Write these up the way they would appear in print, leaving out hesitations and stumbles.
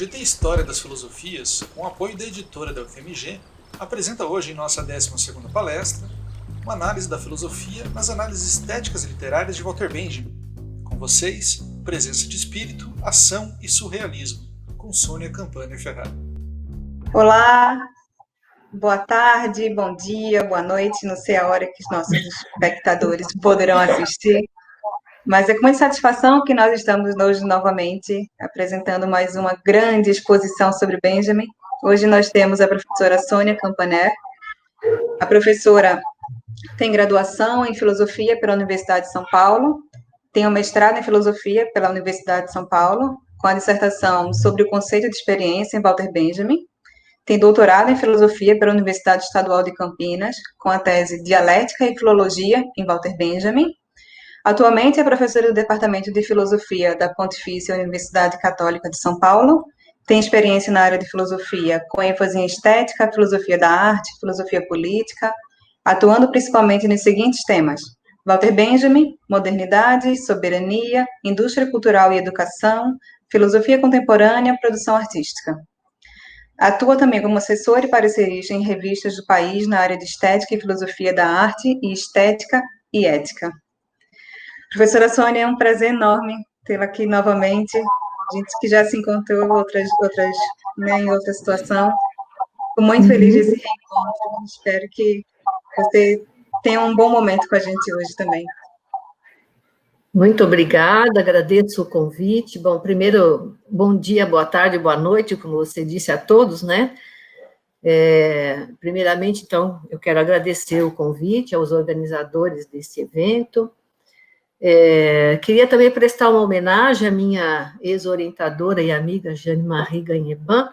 GT História das Filosofias, com apoio da editora da UFMG, apresenta hoje em nossa 12ª palestra uma análise da filosofia nas análises estéticas e literárias de Walter Benjamin. Com vocês, Presença de Espírito, Ação e Surrealismo, com Sônia Campana e Ferrari. Olá, boa tarde, bom dia, boa noite, não sei a hora que os nossos espectadores poderão assistir, mas é com muita satisfação que nós estamos hoje novamente apresentando mais uma grande exposição sobre Benjamin. Hoje nós temos a professora Sônia Campaner. A professora tem graduação em Filosofia pela Universidade de São Paulo, tem um mestrado em Filosofia pela Universidade de São Paulo, com a dissertação sobre o conceito de experiência em Walter Benjamin. Tem doutorado em Filosofia pela Universidade Estadual de Campinas, com a tese Dialética e Filologia em Walter Benjamin. Atualmente é professora do Departamento de Filosofia da Pontifícia Universidade Católica de São Paulo. Tem experiência na área de filosofia, com ênfase em estética, filosofia da arte, filosofia política, atuando principalmente nos seguintes temas: Walter Benjamin, modernidade, soberania, indústria cultural e educação, filosofia contemporânea, produção artística. Atua também como assessor e parecerista em revistas do país na área de estética e filosofia da arte e estética e ética. Professora Sônia, é um prazer enorme tê-la aqui novamente. A gente que já se encontrou em outra situação. Estou muito feliz desse reencontro. Espero que você tenha um bom momento com a gente hoje também. Muito obrigada, agradeço o convite. Bom, primeiro, bom dia, boa tarde, boa noite, como você disse a todos, né? Primeiramente, então, eu quero agradecer o convite aos organizadores desse evento. Queria também prestar uma homenagem à minha ex-orientadora e amiga Jeanne-Marie Gagneban,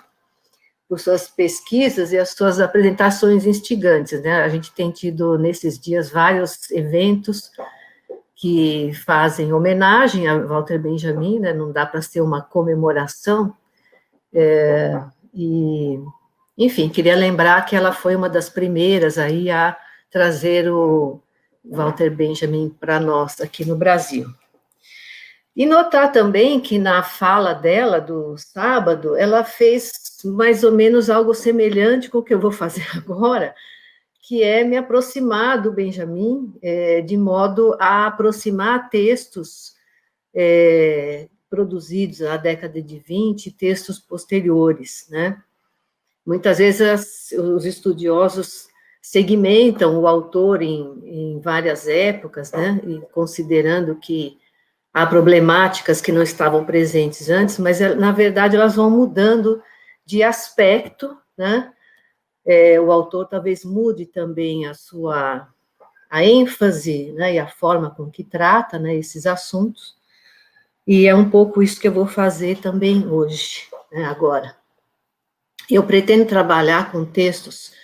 por suas pesquisas e as suas apresentações instigantes, né? A gente tem tido, nesses dias, vários eventos que fazem homenagem a Walter Benjamin, né? Não dá para ser uma comemoração, enfim, queria lembrar que ela foi uma das primeiras aí a trazer o Walter Benjamin para nós aqui no Brasil. E notar também que na fala dela do sábado, ela fez mais ou menos algo semelhante com o que eu vou fazer agora, que é me aproximar do Benjamin, de modo a aproximar textos produzidos na década de 20, textos posteriores, né? Muitas vezes os estudiosos segmentam o autor em várias épocas, né? E considerando que há problemáticas que não estavam presentes antes, mas, na verdade, elas vão mudando de aspecto, né? O autor talvez mude também a ênfase, né, e a forma com que trata, né, esses assuntos, e é um pouco isso que eu vou fazer também hoje, né, agora. Eu pretendo trabalhar com textos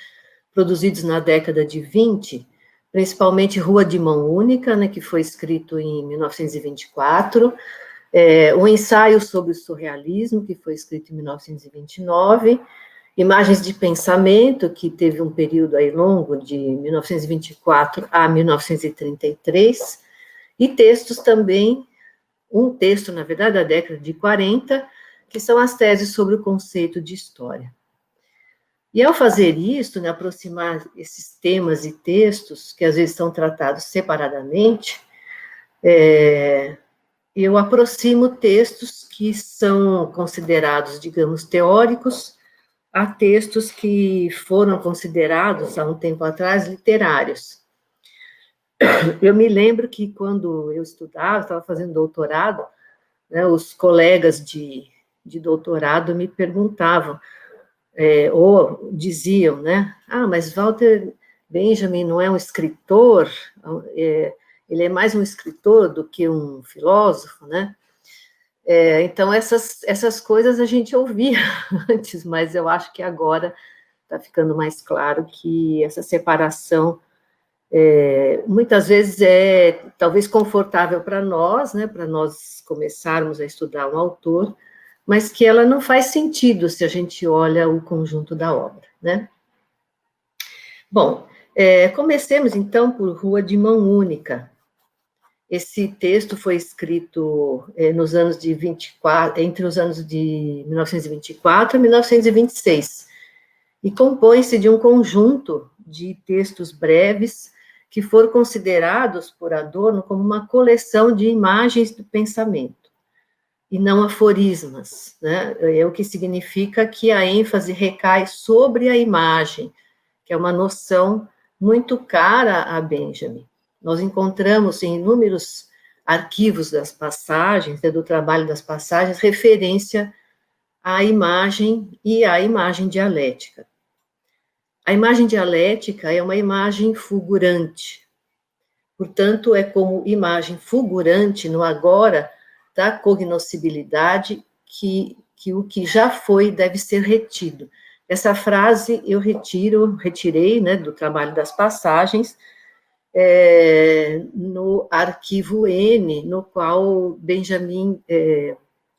produzidos na década de 20, principalmente Rua de Mão Única, né, que foi escrito em 1924, o Ensaio sobre o Surrealismo, que foi escrito em 1929, Imagens de Pensamento, que teve um período aí longo, de 1924 a 1933, e textos também, um texto, na verdade, da década de 40, que são as teses sobre o conceito de história. E ao fazer isso, né, aproximar esses temas e textos, que às vezes são tratados separadamente, eu aproximo textos que são considerados, digamos, teóricos, a textos que foram considerados, há um tempo atrás, literários. Eu me lembro que, quando eu estava fazendo doutorado, né, os colegas de doutorado me perguntavam, ou diziam, né, mas Walter Benjamin não é um escritor, ele é mais um escritor do que um filósofo, né? Então, essas coisas a gente ouvia antes, mas eu acho que agora está ficando mais claro que essa separação, muitas vezes é talvez confortável para nós, né, para nós começarmos a estudar um autor, mas que ela não faz sentido se a gente olha o conjunto da obra, né? Bom, comecemos então por Rua de Mão Única. Esse texto foi escrito nos anos de 24, entre os anos de 1924 e 1926, e compõe-se de um conjunto de textos breves que foram considerados por Adorno como uma coleção de imagens do pensamento, e não aforismas, né? É o que significa que a ênfase recai sobre a imagem, que é uma noção muito cara a Benjamin. Nós encontramos em inúmeros arquivos das passagens, do trabalho das passagens, referência à imagem e à imagem dialética. A imagem dialética é uma imagem fulgurante, portanto, é como imagem fulgurante no agora da cognoscibilidade que o que já foi deve ser retido. Essa frase eu retirei, né, do trabalho das passagens, no arquivo N, no qual Benjamin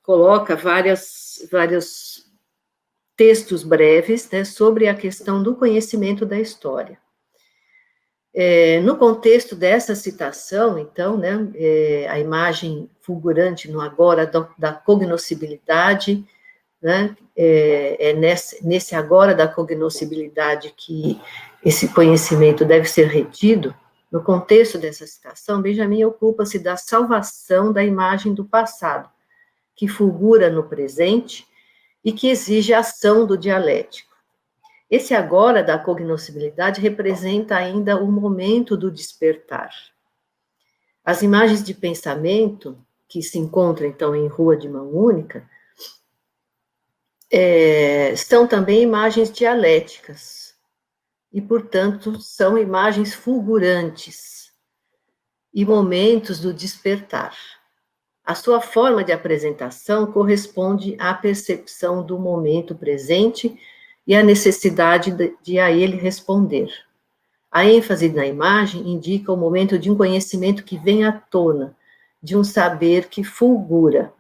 coloca vários textos breves, né, sobre a questão do conhecimento da história. No contexto dessa citação, então, né, a imagem fulgurante no agora da cognoscibilidade, né, nesse agora da cognoscibilidade que esse conhecimento deve ser retido. No contexto dessa citação, Benjamin ocupa-se da salvação da imagem do passado, que fulgura no presente e que exige a ação do dialético. Esse agora da cognoscibilidade representa ainda o momento do despertar. As imagens de pensamento, que se encontram, então, em Rua de Mão Única, são também imagens dialéticas, e, portanto, são imagens fulgurantes e momentos do despertar. A sua forma de apresentação corresponde à percepção do momento presente e à necessidade de a ele responder. A ênfase na imagem indica o momento de um conhecimento que vem à tona, de um saber que fulgura.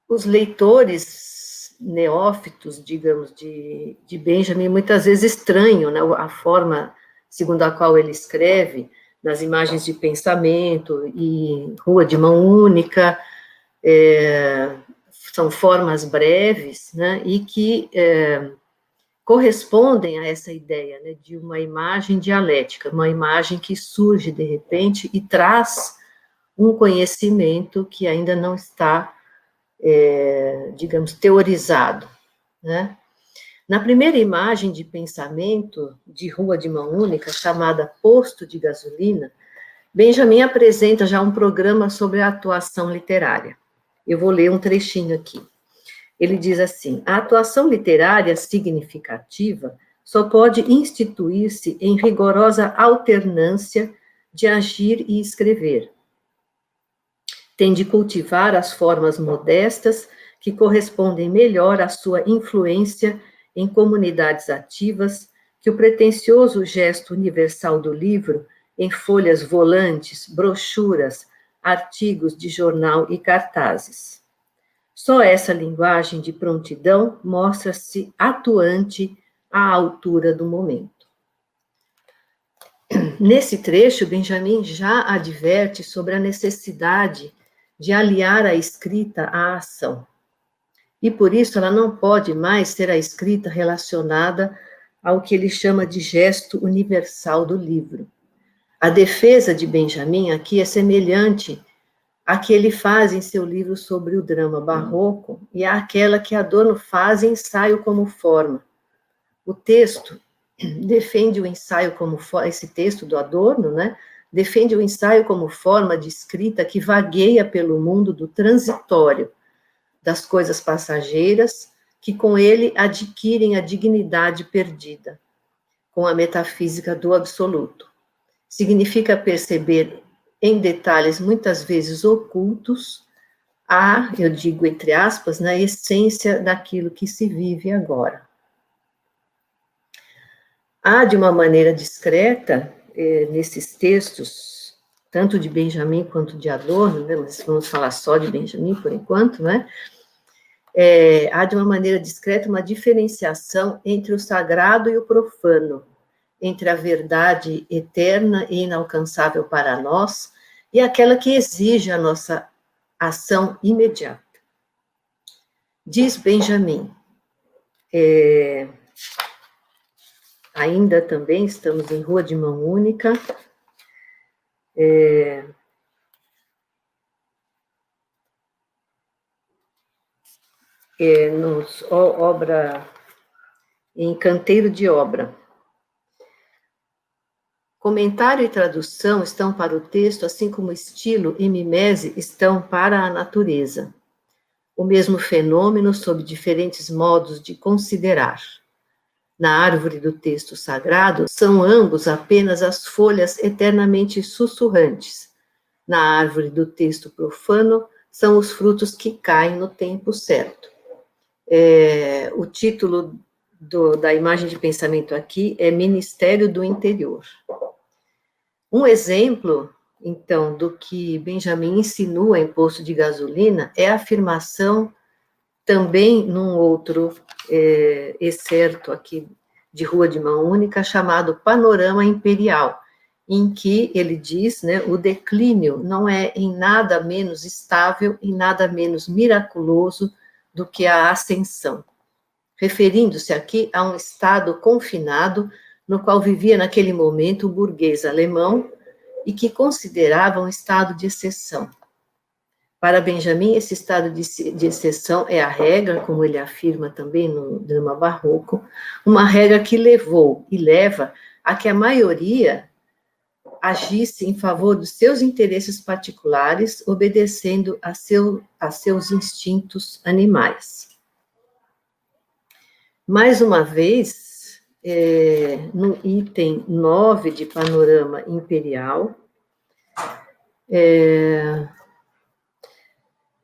Os leitores neófitos, digamos, de Benjamin, muitas vezes estranham, né, a forma segundo a qual ele escreve, nas imagens de pensamento e Rua de Mão Única, são formas breves, né, e que correspondem a essa ideia, né, de uma imagem dialética, uma imagem que surge de repente e traz um conhecimento que ainda não está, digamos, teorizado, né. Na primeira imagem de pensamento de Rua de Mão Única, chamada Posto de Gasolina, Benjamin apresenta já um programa sobre a atuação literária. Eu vou ler um trechinho aqui. Ele diz assim: a atuação literária significativa só pode instituir-se em rigorosa alternância de agir e escrever. Tem de cultivar as formas modestas que correspondem melhor à sua influência em comunidades ativas que o pretensioso gesto universal do livro, em folhas volantes, brochuras, artigos de jornal e cartazes. Só essa linguagem de prontidão mostra-se atuante à altura do momento. Nesse trecho, Benjamin já adverte sobre a necessidade de aliar a escrita à ação. E por isso ela não pode mais ser a escrita relacionada ao que ele chama de gesto universal do livro. A defesa de Benjamin aqui é semelhante à que ele faz em seu livro sobre o drama barroco e àquela que Adorno faz em Ensaio como Forma. O texto defende o ensaio como forma, esse texto do Adorno, né, defende o ensaio como forma de escrita que vagueia pelo mundo do transitório, das coisas passageiras, que com ele adquirem a dignidade perdida, com a metafísica do absoluto. Significa perceber em detalhes muitas vezes ocultos eu digo entre aspas, na essência daquilo que se vive agora. Há, de uma maneira discreta, nesses textos, tanto de Benjamin quanto de Adorno, né, mas vamos falar só de Benjamin por enquanto, né? Há, de uma maneira discreta, uma diferenciação entre o sagrado e o profano, entre a verdade eterna e inalcançável para nós e aquela que exige a nossa ação imediata. Diz Benjamin, ainda também estamos em Rua de Mão Única, obra em Canteiro de Obra. Comentário e tradução estão para o texto, assim como estilo e mimese estão para a natureza. O mesmo fenômeno sob diferentes modos de considerar. Na árvore do texto sagrado, são ambos apenas as folhas eternamente sussurrantes. Na árvore do texto profano, são os frutos que caem no tempo certo. O título da imagem de pensamento aqui é Ministério do Interior. Um exemplo, então, do que Benjamin insinua em posto de gasolina é a afirmação, também num outro excerto aqui de Rua de Mão Única, chamado Panorama Imperial, em que ele diz, né, o declínio não é em nada menos estável e nada menos miraculoso do que a ascensão, referindo-se aqui a um estado confinado no qual vivia naquele momento o burguês alemão e que considerava um estado de exceção. Para Benjamin, esse estado de exceção é a regra, como ele afirma também no drama barroco, uma regra que levou e leva a que a maioria agisse em favor dos seus interesses particulares, obedecendo a seus instintos animais. Mais uma vez, no item 9 de Panorama Imperial,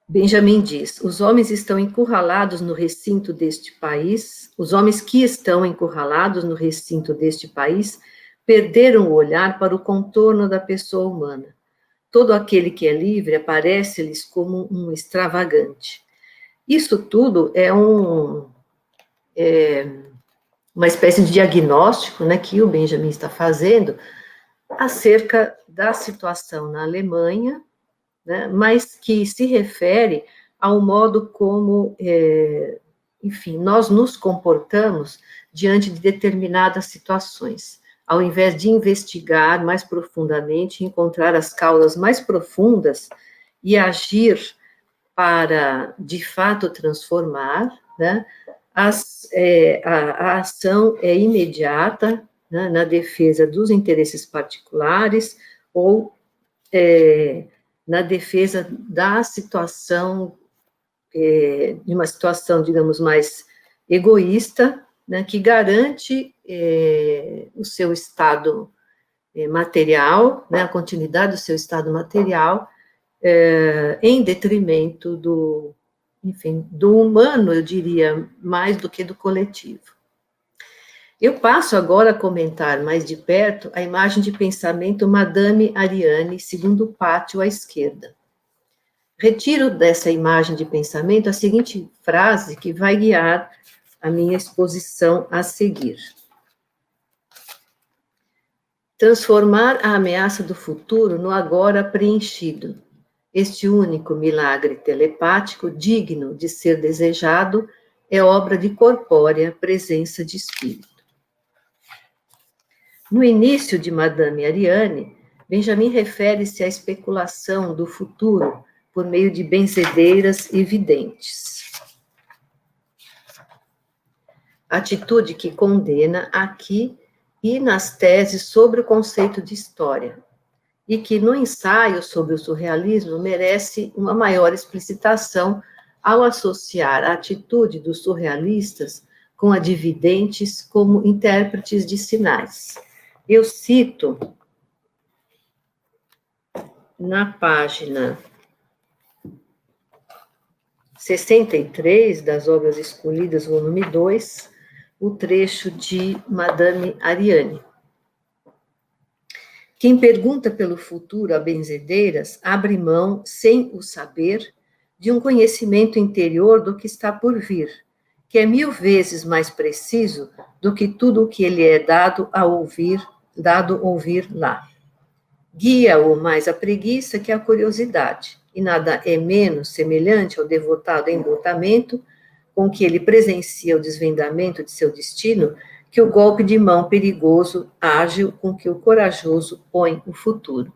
Benjamin diz, os homens estão encurralados no recinto deste país, os homens que estão encurralados no recinto deste país perderam o olhar para o contorno da pessoa humana. Todo aquele que é livre aparece-lhes como um extravagante. Isso tudo é uma espécie de diagnóstico, né, que o Benjamin está fazendo acerca da situação na Alemanha, né, mas que se refere ao modo como, enfim, nós nos comportamos diante de determinadas situações. Ao invés de investigar mais profundamente, encontrar as causas mais profundas e agir para, de fato, transformar, né, a ação é imediata, né, na defesa dos interesses particulares ou na defesa da situação, de uma situação, digamos, mais egoísta, né, que garante o seu estado material, né, a continuidade do seu estado material, em detrimento do, enfim, do humano, eu diria, mais do que do coletivo. Eu passo agora a comentar mais de perto a imagem de pensamento Madame Ariane, segundo pátio à esquerda. Retiro dessa imagem de pensamento a seguinte frase que vai guiar a minha exposição a seguir. Transformar a ameaça do futuro no agora preenchido. Este único milagre telepático, digno de ser desejado, é obra de corpórea presença de espírito. No início de Madame Ariane, Benjamin refere-se à especulação do futuro por meio de benzedeiras e videntes. Atitude que condena aqui e nas teses sobre o conceito de história, e que no ensaio sobre o surrealismo merece uma maior explicitação ao associar a atitude dos surrealistas com a de videntes como intérpretes de sinais. Eu cito na página 63 das Obras Escolhidas, volume 2, o trecho de Madame Ariane. Quem pergunta pelo futuro a benzedeiras abre mão, sem o saber, de um conhecimento interior do que está por vir, que é 1000 vezes mais preciso do que tudo o que ele é dado ouvir lá. Guia-o mais a preguiça que a curiosidade, e nada é menos semelhante ao devotado enlutamento com que ele presencia o desvendamento de seu destino que o golpe de mão perigoso, ágil, com que o corajoso põe o futuro.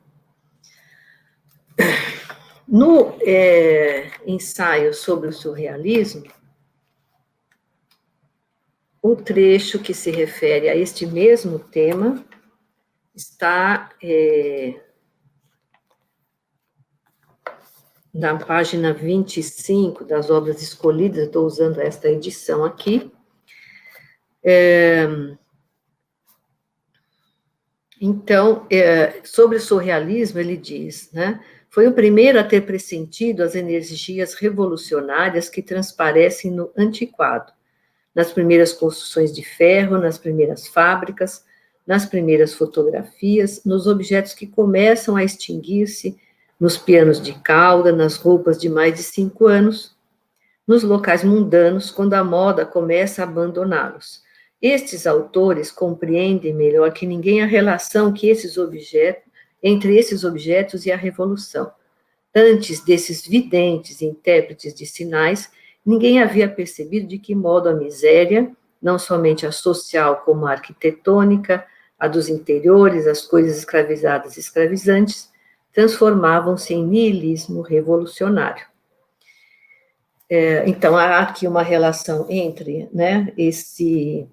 No ensaio sobre o surrealismo, o trecho que se refere a este mesmo tema está na página 25 das obras escolhidas, estou usando esta edição aqui. Então, sobre o surrealismo, ele diz, né? Foi o primeiro a ter pressentido as energias revolucionárias que transparecem no antiquado, nas primeiras construções de ferro, nas primeiras fábricas, nas primeiras fotografias, nos objetos que começam a extinguir-se, nos pianos de cauda, nas roupas de mais de 5 anos, nos locais mundanos, quando a moda começa a abandoná-los. Estes autores compreendem melhor que ninguém a relação que entre esses objetos e a revolução. Antes desses videntes e intérpretes de sinais, ninguém havia percebido de que modo a miséria, não somente a social como a arquitetônica, a dos interiores, as coisas escravizadas e escravizantes, transformavam-se em niilismo revolucionário. Então, há aqui uma relação entre, né, esse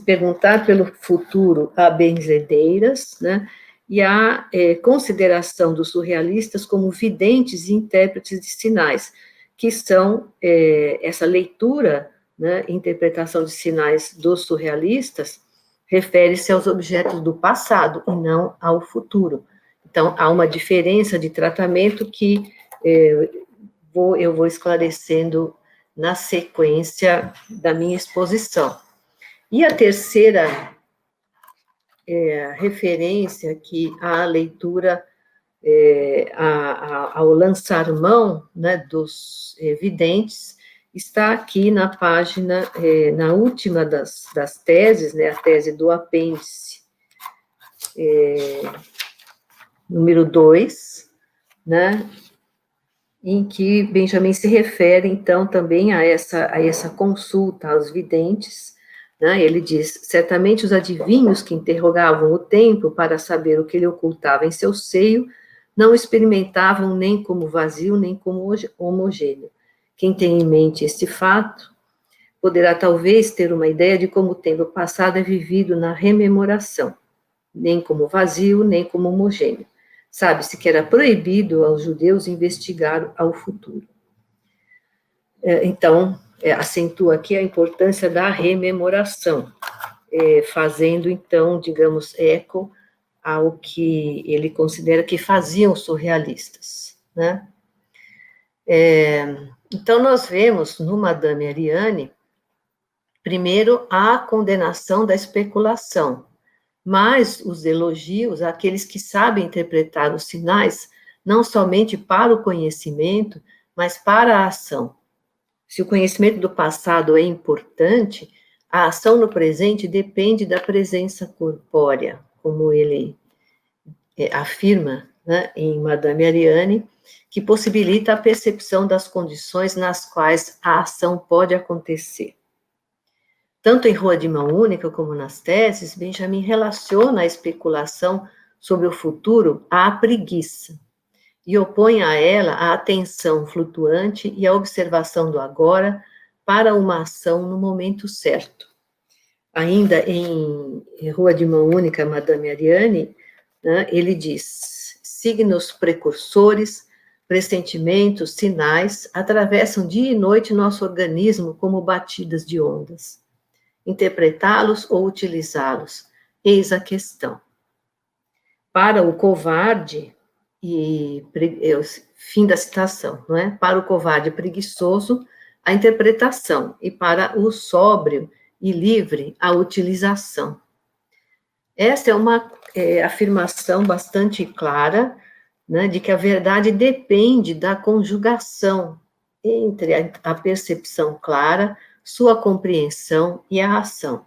perguntar pelo futuro a benzedeiras, né, e a consideração dos surrealistas como videntes e intérpretes de sinais, que são essa leitura, né, interpretação de sinais dos surrealistas, refere-se aos objetos do passado e não ao futuro. Então, há uma diferença de tratamento que eu vou esclarecendo na sequência da minha exposição. E a terceira referência que a leitura, ao lançar mão, né, dos videntes, está aqui na página, na última das teses, né, a tese do apêndice, número 2, né, em que Benjamin se refere, então, também a essa consulta aos videntes, né? Ele diz, certamente os adivinhos que interrogavam o tempo para saber o que ele ocultava em seu seio, não experimentavam nem como vazio, nem como homogêneo. Quem tem em mente este fato, poderá talvez ter uma ideia de como o tempo passado é vivido na rememoração, nem como vazio, nem como homogêneo. Sabe-se que era proibido aos judeus investigar ao futuro. Então, acentua aqui a importância da rememoração, fazendo, então, digamos, eco ao que ele considera que faziam os surrealistas, né? Então, nós vemos no Madame Ariane, primeiro, a condenação da especulação, mas os elogios àqueles que sabem interpretar os sinais, não somente para o conhecimento, mas para a ação. Se o conhecimento do passado é importante, a ação no presente depende da presença corpórea, como ele afirma, né, em Madame Ariane, que possibilita a percepção das condições nas quais a ação pode acontecer. Tanto em Rua de Mão Única como nas teses, Benjamin relaciona a especulação sobre o futuro à preguiça e opõe a ela a atenção flutuante e a observação do agora para uma ação no momento certo. Ainda em Rua de Mão Única, Madame Ariane, né, ele diz, signos precursores, pressentimentos, sinais, atravessam dia e noite nosso organismo como batidas de ondas. Interpretá-los ou utilizá-los, eis a questão. Para o covarde, fim da citação, não é? Para o covarde preguiçoso, a interpretação, e para o sóbrio e livre, a utilização. Essa é uma afirmação bastante clara, né, de que a verdade depende da conjugação entre a percepção clara sua compreensão e a ação,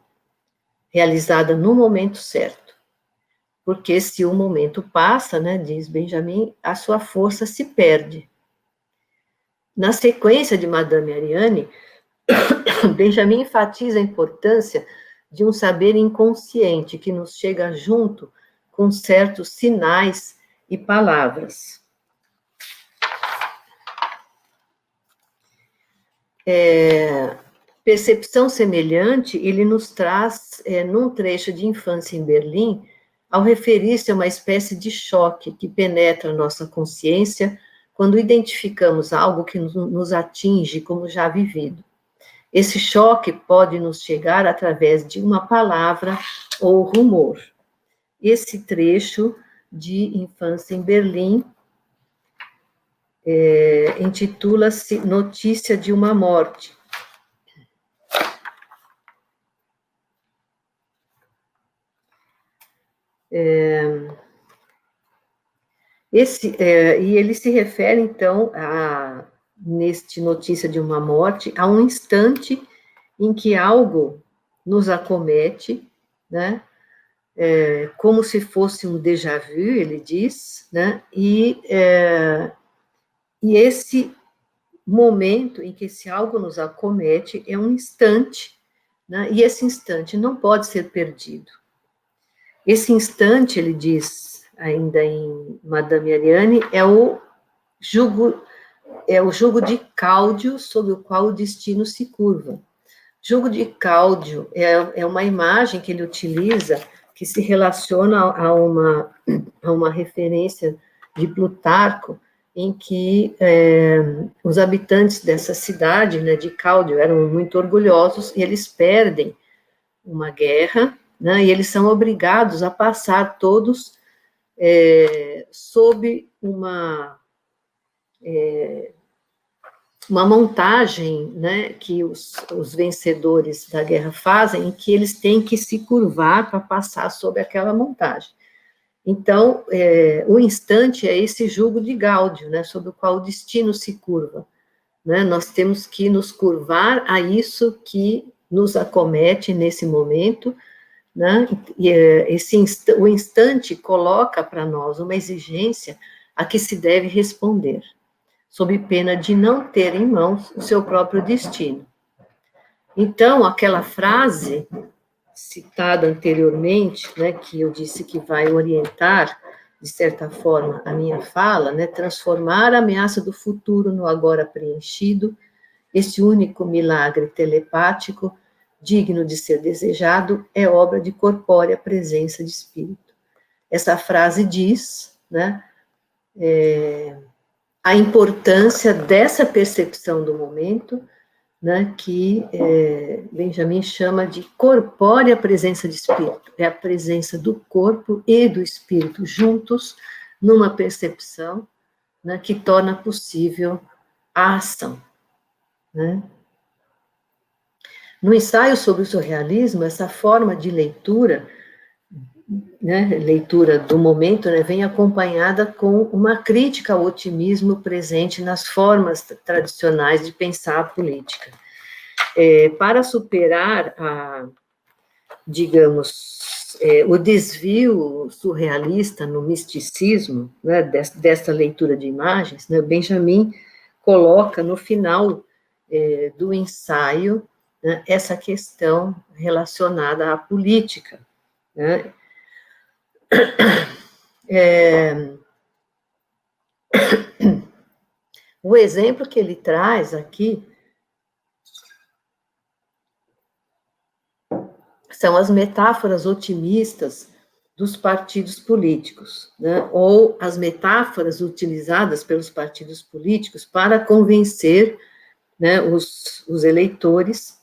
realizada no momento certo. Porque se o momento passa, né, diz Benjamin, a sua força se perde. Na sequência de Madame Ariane, Benjamin enfatiza a importância de um saber inconsciente que nos chega junto com certos sinais e palavras. Percepção semelhante, ele nos traz, num trecho de Infância em Berlim, ao referir-se a uma espécie de choque que penetra nossa consciência quando identificamos algo que nos atinge como já vivido. Esse choque pode nos chegar através de uma palavra ou rumor. Esse trecho de Infância em Berlim intitula-se Notícia de uma Morte. E ele se refere, então, neste Notícia de uma Morte, a um instante em que algo nos acomete, né, como se fosse um déjà vu, ele diz, né, e esse momento em que esse algo nos acomete é um instante, né, e esse instante não pode ser perdido. Esse instante, ele diz, ainda em Madame Ariane, é o jugo de Cáudio sobre o qual o destino se curva. Jugo de Cáudio é uma imagem que ele utiliza que se relaciona a uma referência de Plutarco, em que os habitantes dessa cidade, né, de Cáudio, eram muito orgulhosos e eles perdem uma guerra, né, e eles são obrigados a passar todos sob uma montagem, né, que os vencedores da guerra fazem, em que eles têm que se curvar para passar sob aquela montagem. Então, o instante é esse jugo de Gáudio, né, sobre o qual o destino se curva. Né? Nós temos que nos curvar a isso que nos acomete nesse momento, né? E o instante coloca para nós uma exigência a que se deve responder, sob pena de não ter em mãos o seu próprio destino. Então, aquela frase citada anteriormente, né, que eu disse que vai orientar, de certa forma, a minha fala, né, transformar a ameaça do futuro no agora preenchido, esse único milagre telepático, digno de ser desejado, é obra de corpórea presença de espírito. Essa frase diz, né, a importância dessa percepção do momento, né, que Benjamin chama de corpórea presença de espírito. É a presença do corpo e do espírito juntos numa percepção, né, que torna possível a ação. Né? No ensaio sobre o surrealismo, essa forma de leitura, né, leitura do momento, né, vem acompanhada com uma crítica ao otimismo presente nas formas tradicionais de pensar a política. Para superar digamos, o desvio surrealista no misticismo, né, dessa leitura de imagens, né, Benjamin coloca no final do ensaio, né, essa questão relacionada à política. Né? O exemplo que ele traz aqui são as metáforas otimistas dos partidos políticos, né? Ou as metáforas utilizadas pelos partidos políticos para convencer, né, os eleitores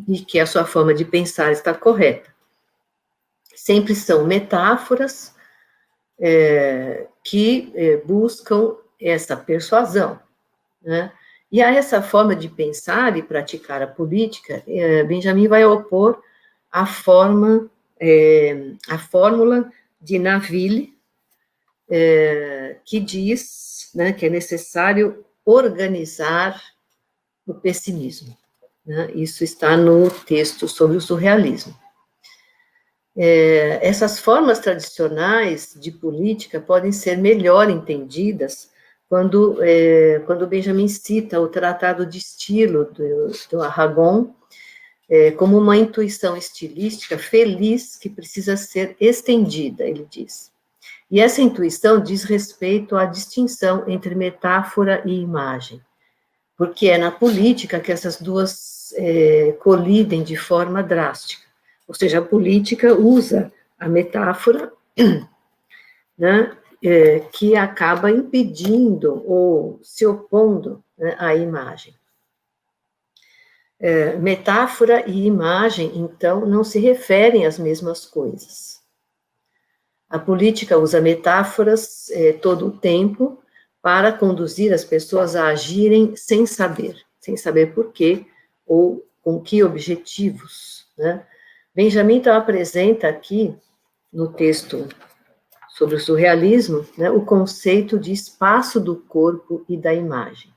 de que a sua forma de pensar está correta. Sempre são metáforas que buscam essa persuasão. Né? E a essa forma de pensar e praticar a política, Benjamin vai opor a fórmula de Naville, que diz, né, que é necessário organizar o pessimismo. né? Isso está no texto sobre o surrealismo. Essas formas tradicionais de política podem ser melhor entendidas quando Benjamin cita o Tratado de Estilo do Aragon como uma intuição estilística feliz que precisa ser estendida, ele diz. E essa intuição diz respeito à distinção entre metáfora e imagem, porque é na política que essas duas colidem de forma drástica. Ou seja, a política usa a metáfora, né, que acaba impedindo ou se opondo, né, à imagem. Metáfora e imagem, então, não se referem às mesmas coisas. A política usa metáforas todo o tempo para conduzir as pessoas a agirem sem saber por quê ou com que objetivos, né? Benjamin, então, apresenta aqui, no texto sobre o surrealismo, né, o conceito de espaço do corpo e da imagem.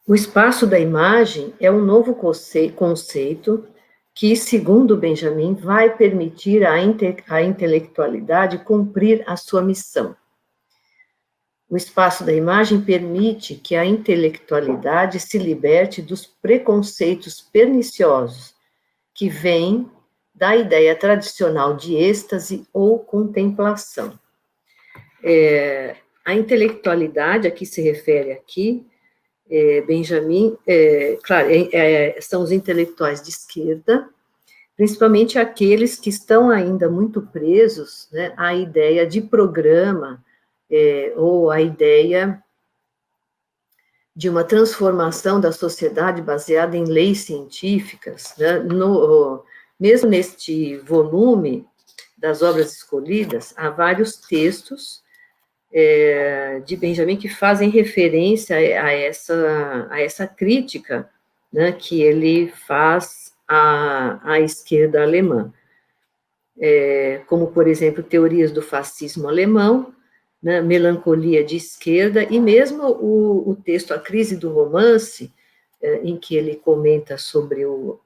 O espaço da imagem é um novo conceito que, segundo Benjamin, vai permitir à intelectualidade cumprir a sua missão. O espaço da imagem permite que a intelectualidade se liberte dos preconceitos perniciosos que vêm da ideia tradicional de êxtase ou contemplação. A intelectualidade a que se refere aqui, Benjamin, claro, são os intelectuais de esquerda, principalmente aqueles que estão ainda muito presos, né, à ideia de programa, ou à ideia de uma transformação da sociedade baseada em leis científicas, né? Mesmo neste volume das obras escolhidas, há vários textos de Benjamin que fazem referência a essa crítica, né, que ele faz à esquerda alemã, como, por exemplo, Teorias do Fascismo Alemão, né, Melancolia de Esquerda, e mesmo o texto A Crise do Romance, em que ele comenta sobre o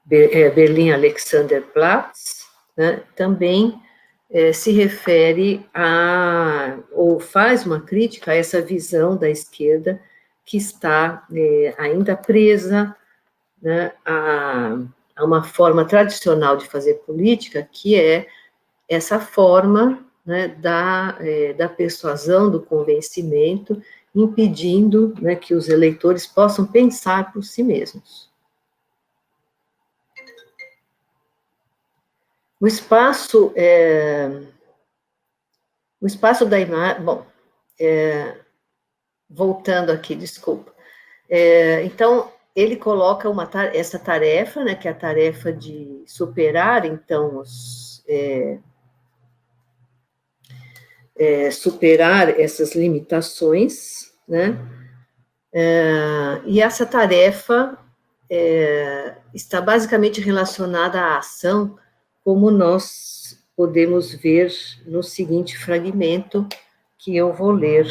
Berlin Alexanderplatz, né, também se refere ou faz uma crítica a essa visão da esquerda que está ainda presa, né, a uma forma tradicional de fazer política, que é essa forma, né, da persuasão, do convencimento, impedindo, né, que os eleitores possam pensar por si mesmos. O espaço da imagem, bom, voltando aqui, desculpa. Então, ele coloca essa tarefa, né, que é a tarefa de superar, então, superar essas limitações, né, e essa tarefa está basicamente relacionada à ação, como nós podemos ver no seguinte fragmento que eu vou ler.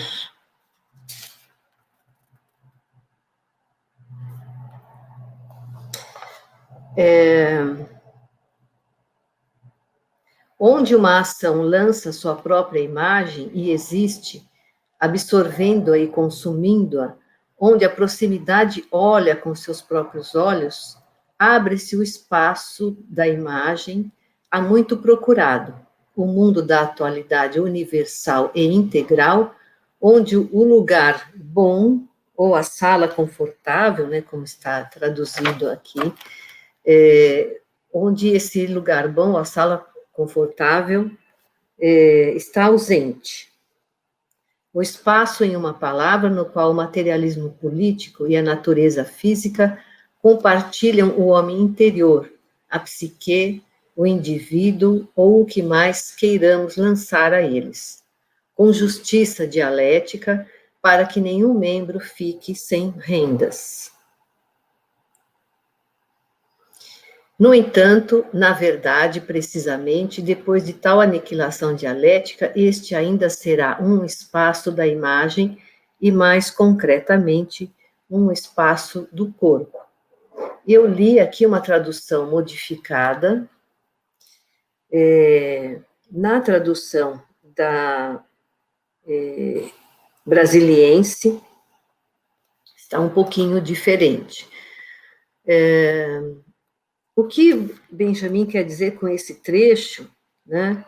Onde uma ação lança sua própria imagem e existe, absorvendo-a e consumindo-a, onde a proximidade olha com seus próprios olhos, abre-se o espaço da imagem há muito procurado, o mundo da atualidade universal e integral, onde o lugar bom, ou a sala confortável, né, como está traduzido aqui, onde esse lugar bom, a sala confortável, está ausente. O espaço, em uma palavra, no qual o materialismo político e a natureza física compartilham o homem interior, a psique, o indivíduo ou o que mais queiramos lançar a eles, com justiça dialética, para que nenhum membro fique sem rendas. No entanto, na verdade, precisamente, depois de tal aniquilação dialética, este ainda será um espaço da imagem e, mais concretamente, um espaço do corpo. Eu li aqui uma tradução modificada, na tradução da Brasiliense, está um pouquinho diferente. O que Benjamin quer dizer com esse trecho, né,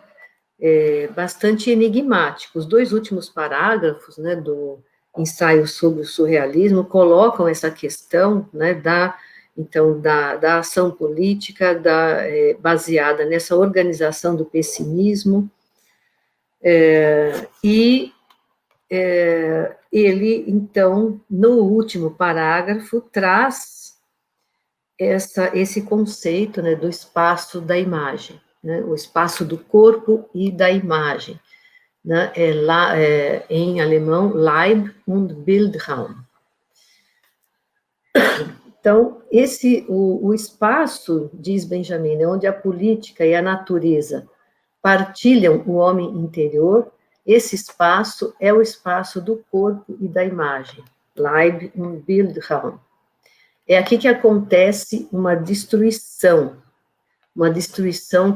é bastante enigmático. Os 2 últimos parágrafos, né, do ensaio sobre o surrealismo colocam essa questão, né, da ação política baseada nessa organização do pessimismo, e ele, então, no último parágrafo, traz esse conceito, né, do espaço da imagem, né, o espaço do corpo e da imagem, né, em alemão, Leib und Bildraum. Então, o espaço, diz Benjamin, né, onde a política e a natureza partilham o homem interior, esse espaço é o espaço do corpo e da imagem, Leib und Bildraum. É aqui que acontece uma destruição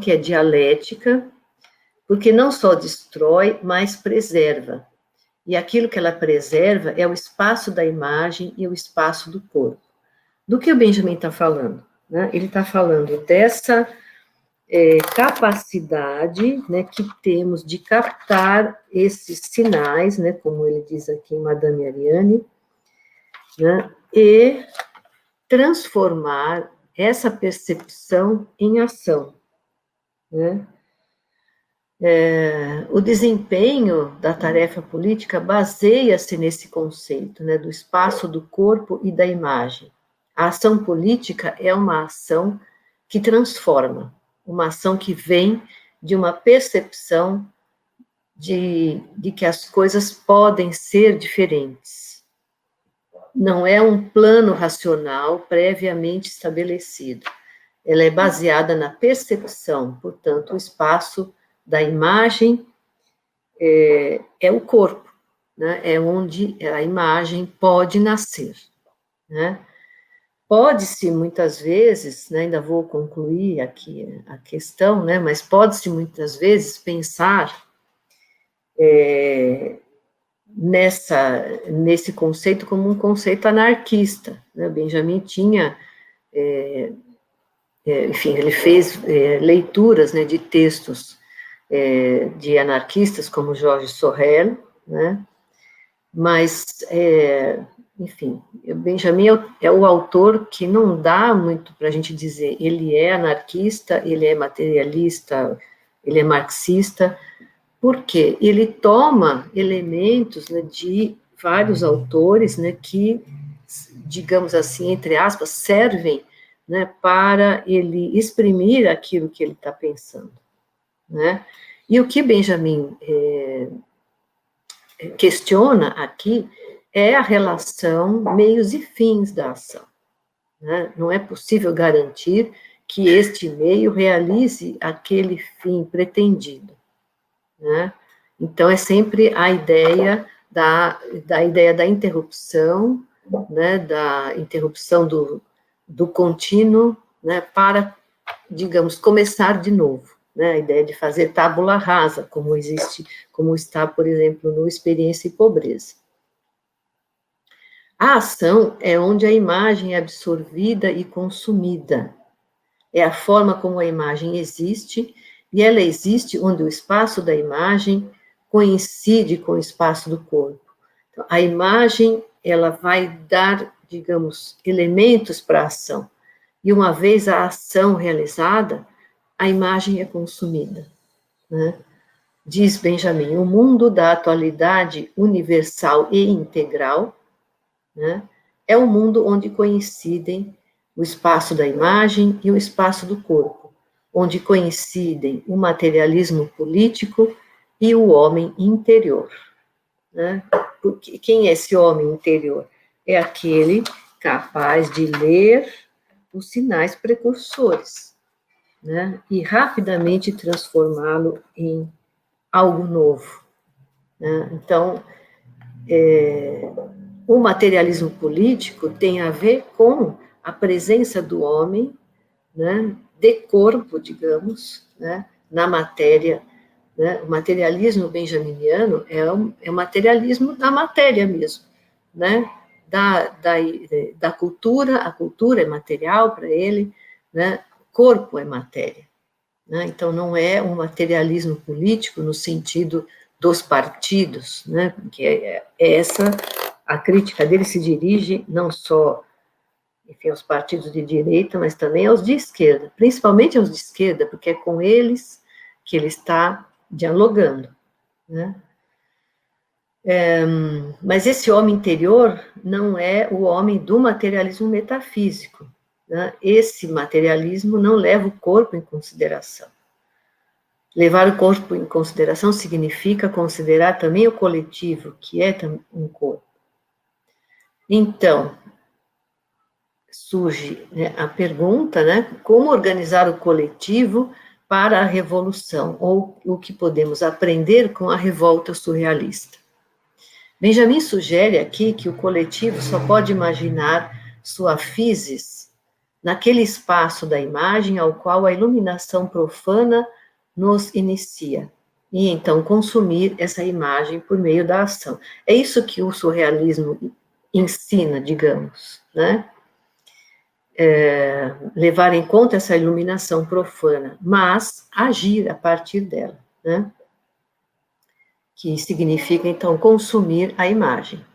que é dialética, porque não só destrói, mas preserva. E aquilo que ela preserva é o espaço da imagem e o espaço do corpo. Do que o Benjamin está falando? Né? Ele está falando dessa capacidade, né, que temos de captar esses sinais, né, como ele diz aqui em Madame Ariane, né, e transformar essa percepção em ação, né? O desempenho da tarefa política baseia-se nesse conceito, né, do espaço do corpo e da imagem. A ação política é uma ação que transforma, uma ação que vem de uma percepção de que as coisas podem ser diferentes. Não é um plano racional previamente estabelecido. Ela é baseada na percepção, portanto, o espaço da imagem é o corpo, né? É onde a imagem pode nascer, né? Pode-se, muitas vezes, né, ainda vou concluir aqui a questão, né, mas pode-se, muitas vezes, pensar nesse conceito como um conceito anarquista, né? Benjamin tinha, enfim, ele fez leituras, né, de textos de anarquistas como Georges Sorel, né, mas, enfim, Benjamin é o autor que não dá muito para a gente dizer, ele é anarquista, ele é materialista, ele é marxista, porque ele toma elementos, né, de vários autores, né, que, digamos assim, entre aspas, servem, né, para ele exprimir aquilo que ele está pensando, né? E o que Benjamin questiona aqui é a relação meios e fins da ação, né? Não é possível garantir que este meio realize aquele fim pretendido, né? Então, é sempre a ideia da interrupção, né, da interrupção do contínuo, né, para, digamos, começar de novo, né, a ideia de fazer tábula rasa, como está, por exemplo, no Experiência e Pobreza. A ação é onde a imagem é absorvida e consumida, é a forma como a imagem existe, e ela existe onde o espaço da imagem coincide com o espaço do corpo. Então, a imagem, ela vai dar, digamos, elementos para a ação, e uma vez a ação realizada, a imagem é consumida, né? Diz Benjamin, o mundo da atualidade universal e integral, né, é o mundo onde coincidem o espaço da imagem e o espaço do corpo, onde coincidem o materialismo político e o homem interior, né? Porque quem é esse homem interior? É aquele capaz de ler os sinais precursores, né, e rapidamente transformá-lo em algo novo, né? Então, o materialismo político tem a ver com a presença do homem, né, de corpo, digamos, né, na matéria, né? O materialismo benjaminiano é o materialismo da matéria mesmo, né? Da cultura, a cultura é material para ele, né? Corpo é matéria, né? Então não é um materialismo político no sentido dos partidos, né? Porque essa a crítica dele se dirige não só, enfim, aos partidos de direita, mas também aos de esquerda, principalmente aos de esquerda, porque é com eles que ele está dialogando, né? Mas esse homem interior não é o homem do materialismo metafísico, né? Esse materialismo não leva o corpo em consideração. Levar o corpo em consideração significa considerar também o coletivo, que é um corpo. Então, surge, né, a pergunta, né, como organizar o coletivo para a revolução, ou o que podemos aprender com a revolta surrealista. Benjamin sugere aqui que o coletivo só pode imaginar sua physis naquele espaço da imagem ao qual a iluminação profana nos inicia, e então consumir essa imagem por meio da ação. É isso que o surrealismo ensina, digamos, né? Levar em conta essa iluminação profana, mas agir a partir dela, né? Que significa, então, consumir a imagem.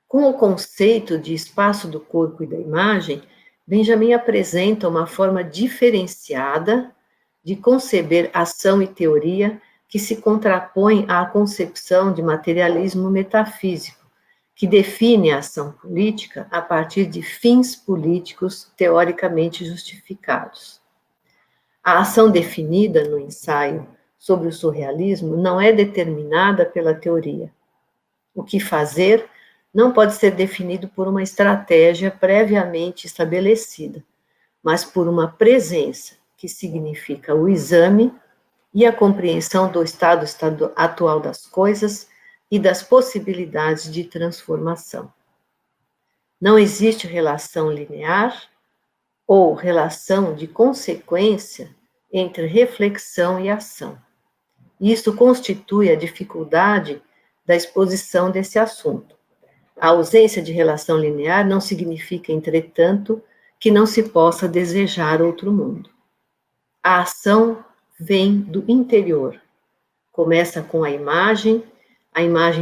Com o conceito de espaço do corpo e da imagem, Benjamin apresenta uma forma diferenciada de conceber ação e teoria que se contrapõe à concepção de materialismo metafísico, que define a ação política a partir de fins políticos teoricamente justificados. A ação definida no ensaio sobre o surrealismo não é determinada pela teoria. O que fazer não pode ser definido por uma estratégia previamente estabelecida, mas por uma presença, que significa o exame e a compreensão do estado atual das coisas e das possibilidades de transformação. Não existe relação linear ou relação de consequência entre reflexão e ação. Isso constitui a dificuldade da exposição desse assunto. A ausência de relação linear não significa, entretanto, que não se possa desejar outro mundo. A ação vem do interior. Começa com a imagem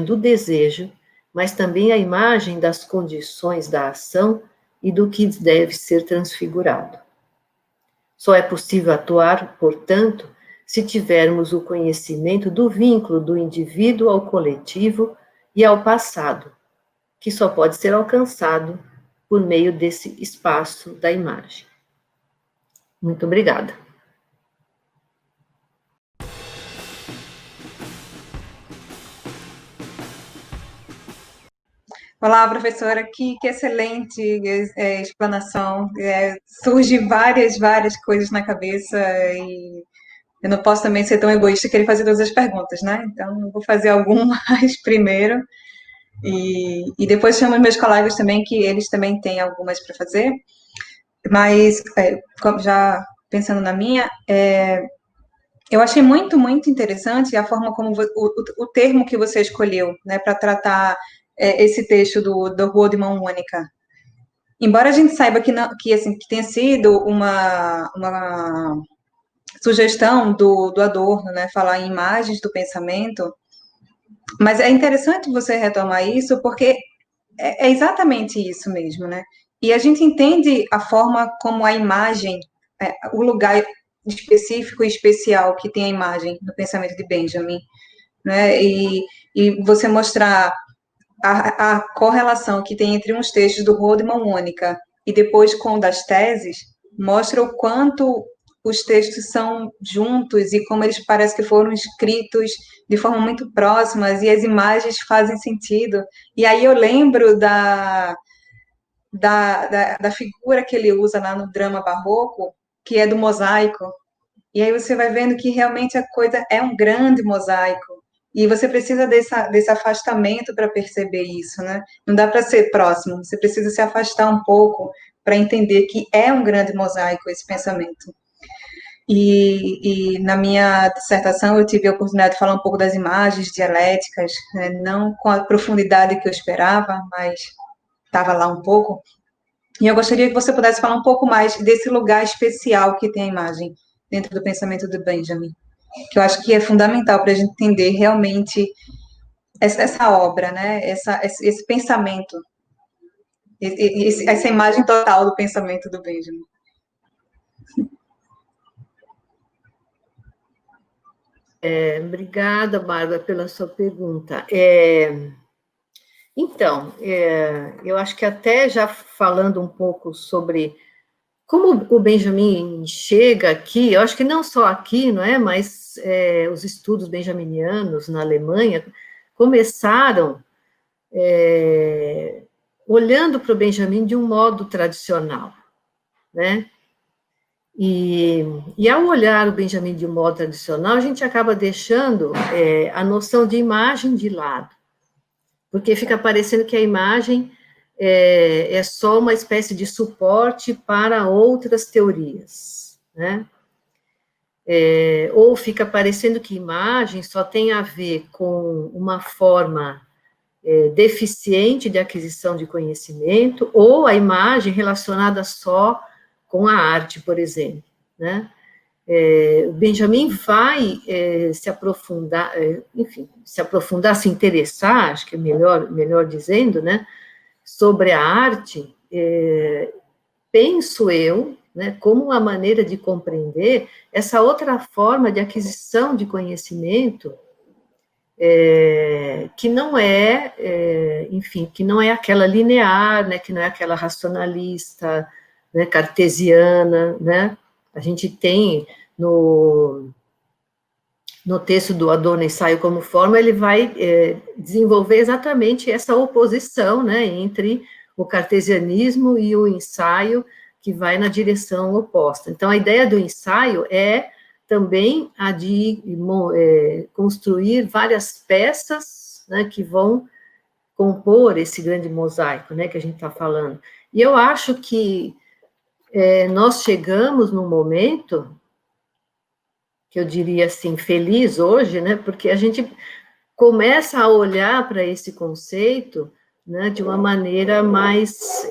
do desejo, mas também a imagem das condições da ação e do que deve ser transfigurado. Só é possível atuar, portanto, se tivermos o conhecimento do vínculo do indivíduo ao coletivo e ao passado, que só pode ser alcançado por meio desse espaço da imagem. Muito obrigada. Olá, professora, que excelente explanação. Surge várias coisas na cabeça e eu não posso também ser tão egoísta e querer fazer todas as perguntas, né? Então, eu vou fazer algumas primeiro e depois chamo os meus colegas também, que eles também têm algumas para fazer. Mas, já pensando na minha, eu achei muito interessante a forma como o termo que você escolheu, né, para tratar esse texto do Rua de Mão Única. Embora a gente saiba que tenha sido uma sugestão do Adorno, né, falar em imagens do pensamento, mas é interessante você retomar isso, porque é exatamente isso mesmo, né? E a gente entende a forma como a imagem, o lugar específico e especial que tem a imagem no pensamento de Benjamin, né? E você mostrar a correlação que tem entre uns textos do Rua de Mão Única e depois com o das teses, mostra o quanto os textos são juntos e como eles parecem que foram escritos de forma muito próximas e as imagens fazem sentido. E aí eu lembro da figura que ele usa lá no drama barroco, que é do mosaico. E aí você vai vendo que realmente a coisa é um grande mosaico. E você precisa desse afastamento para perceber isso, né? Não dá para ser próximo, você precisa se afastar um pouco para entender que é um grande mosaico esse pensamento. E na minha dissertação eu tive a oportunidade de falar um pouco das imagens dialéticas, né? Não com a profundidade que eu esperava, mas estava lá um pouco. E eu gostaria que você pudesse falar um pouco mais desse lugar especial que tem a imagem dentro do pensamento do Benjamin, que eu acho que é fundamental para a gente entender realmente essa obra, né? Esse pensamento, essa imagem total do pensamento do Benjamin. Obrigada, Bárbara, pela sua pergunta. Então, eu acho que até já falando um pouco sobre como o Benjamin chega aqui, eu acho que não só aqui, não é, mas os estudos benjaminianos na Alemanha começaram olhando para o Benjamin de um modo tradicional, né? E ao olhar o Benjamin de um modo tradicional, a gente acaba deixando a noção de imagem de lado, porque fica parecendo que a imagem é só uma espécie de suporte para outras teorias, né? Ou fica parecendo que imagem só tem a ver com uma forma deficiente de aquisição de conhecimento, ou a imagem relacionada só com a arte, por exemplo, né? O Benjamin vai se aprofundar, enfim, se interessar, acho que é melhor dizendo, né, sobre a arte, penso eu, né, como uma maneira de compreender essa outra forma de aquisição de conhecimento, que não enfim, que não é aquela linear, né, que não é aquela racionalista, né, cartesiana, né? A gente tem no texto do Adorno, Ensaio como Forma, ele vai desenvolver exatamente essa oposição, né, entre o cartesianismo e o ensaio, que vai na direção oposta. Então, a ideia do ensaio é também a de construir várias peças, né, que vão compor esse grande mosaico, né, que a gente está falando. E eu acho que nós chegamos num momento que eu diria assim, feliz hoje, né, porque a gente começa a olhar para esse conceito, né, de uma maneira mais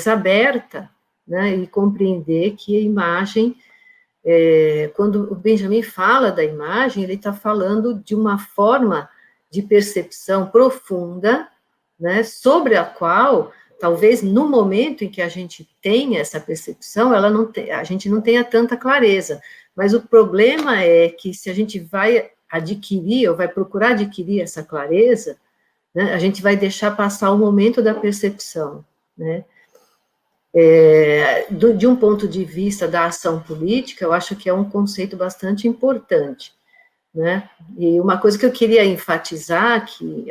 aberta, né, e compreender que a imagem, quando o Benjamin fala da imagem, ele está falando de uma forma de percepção profunda, né, sobre a qual, talvez no momento em que a gente tenha essa percepção, a gente não tenha tanta clareza, mas o problema é que se a gente vai adquirir, ou vai procurar adquirir essa clareza, né, a gente vai deixar passar o momento da percepção, né? De um ponto de vista da ação política, eu acho que é um conceito bastante importante, né? E uma coisa que eu queria enfatizar, que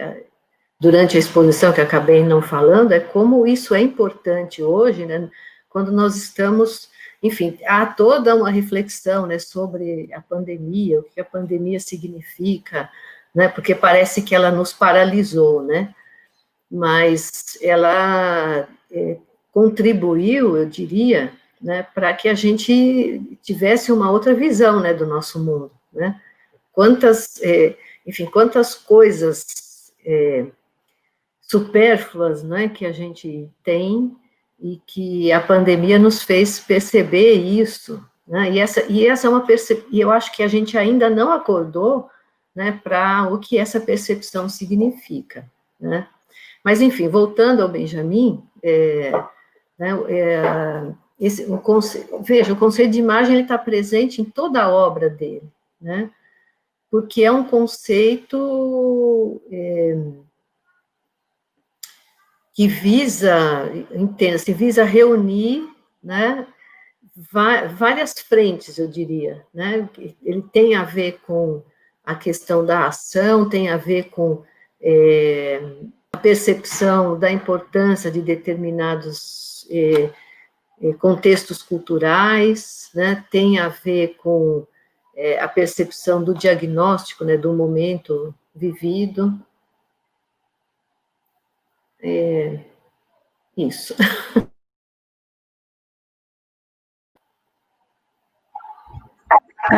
durante a exposição, que acabei não falando, é como isso é importante hoje, né, quando nós estamos, enfim, há toda uma reflexão, né, sobre a pandemia, o que a pandemia significa, né, porque parece que ela nos paralisou, né, mas ela contribuiu, eu diria, né, para que a gente tivesse uma outra visão, né, do nosso mundo, né, quantas coisas supérfluas, né, que a gente tem e que a pandemia nos fez perceber isso, né, e essa é uma e eu acho que a gente ainda não acordou, né, para o que essa percepção significa, né. Mas, enfim, voltando ao Benjamin, veja, o conceito de imagem está presente em toda a obra dele, né, porque é um conceito que visa reunir, né, várias frentes, eu diria, né, ele tem a ver com a questão da ação, tem a ver com a percepção da importância de determinados contextos culturais, né, tem a ver com a percepção do diagnóstico, né, do momento vivido. Isso.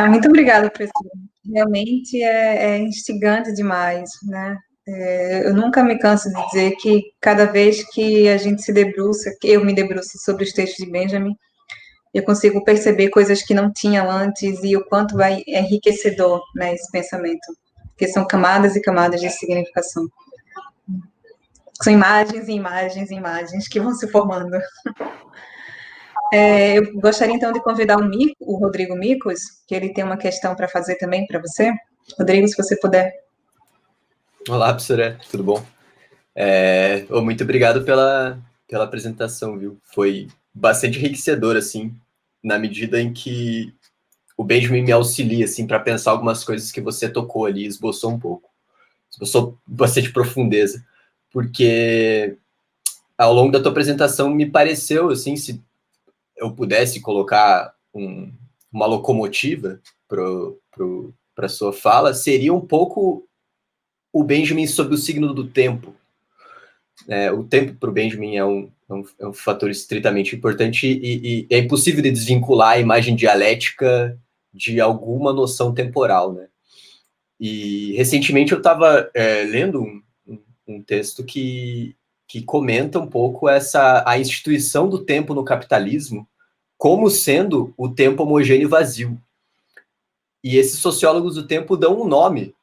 Muito obrigada, professora. Realmente é instigante demais, né? Eu nunca me canso de dizer que cada vez que a gente se debruça, que eu me debruço sobre os textos de Benjamin, eu consigo perceber coisas que não tinha antes e o quanto é enriquecedor, né, esse pensamento, porque são camadas e camadas de significação. São imagens e imagens e imagens que vão se formando. Eu gostaria, então, de convidar o Rodrigo Micos, que ele tem uma questão para fazer também para você. Rodrigo, se você puder. Olá, professora, tudo bom? Muito obrigado pela apresentação, viu? Foi bastante enriquecedor, assim, na medida em que o Benjamin me auxilia, assim, para pensar algumas coisas que você tocou ali, esboçou um pouco. Esboçou bastante profundeza, porque ao longo da tua apresentação me pareceu, assim, se eu pudesse colocar uma locomotiva para sua fala, seria um pouco o Benjamin sob o signo do tempo. O tempo para o Benjamin é um fator estritamente importante e é impossível de desvincular a imagem dialética de alguma noção temporal, né? E recentemente eu estava lendo um texto que comenta um pouco a instituição do tempo no capitalismo como sendo o tempo homogêneo e vazio. E esses sociólogos do tempo dão um nome,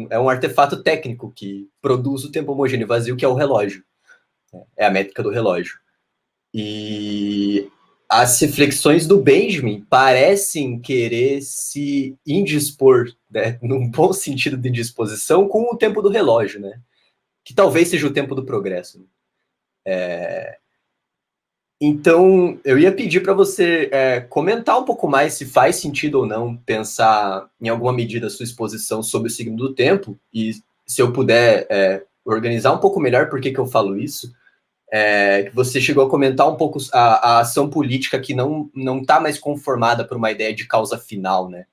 é um artefato técnico que produz o tempo homogêneo e vazio, que é o relógio. É a métrica do relógio. E as reflexões do Benjamin parecem querer se indispor, né, num bom sentido de indisposição, com o tempo do relógio, né? Que talvez seja o tempo do progresso. Então, eu ia pedir para você comentar um pouco mais se faz sentido ou não pensar, em alguma medida, a sua exposição sobre o signo do tempo, e se eu puder organizar um pouco melhor por que eu falo isso, que você chegou a comentar um pouco a ação política que não está mais conformada por uma ideia de causa final, né?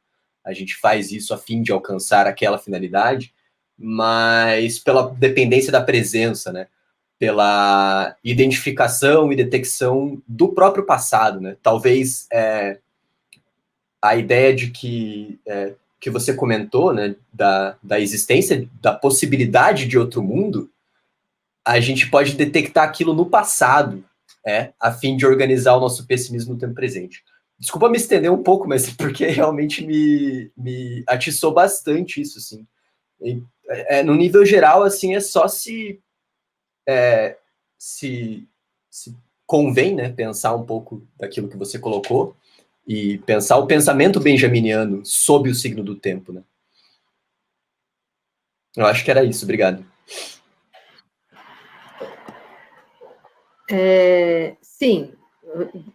A gente faz isso a fim de alcançar aquela finalidade, mas pela dependência da presença, né? Pela identificação e detecção do próprio passado, né? Talvez a ideia de que você comentou, né? Da existência, da possibilidade de outro mundo, a gente pode detectar aquilo no passado, a fim de organizar o nosso pessimismo no tempo presente. Desculpa me estender um pouco, mas porque realmente me atiçou bastante isso, assim. No nível geral, assim, é só se convém, né, pensar um pouco daquilo que você colocou e pensar o pensamento benjaminiano sob o signo do tempo, né? Eu acho que era isso, obrigado. Sim,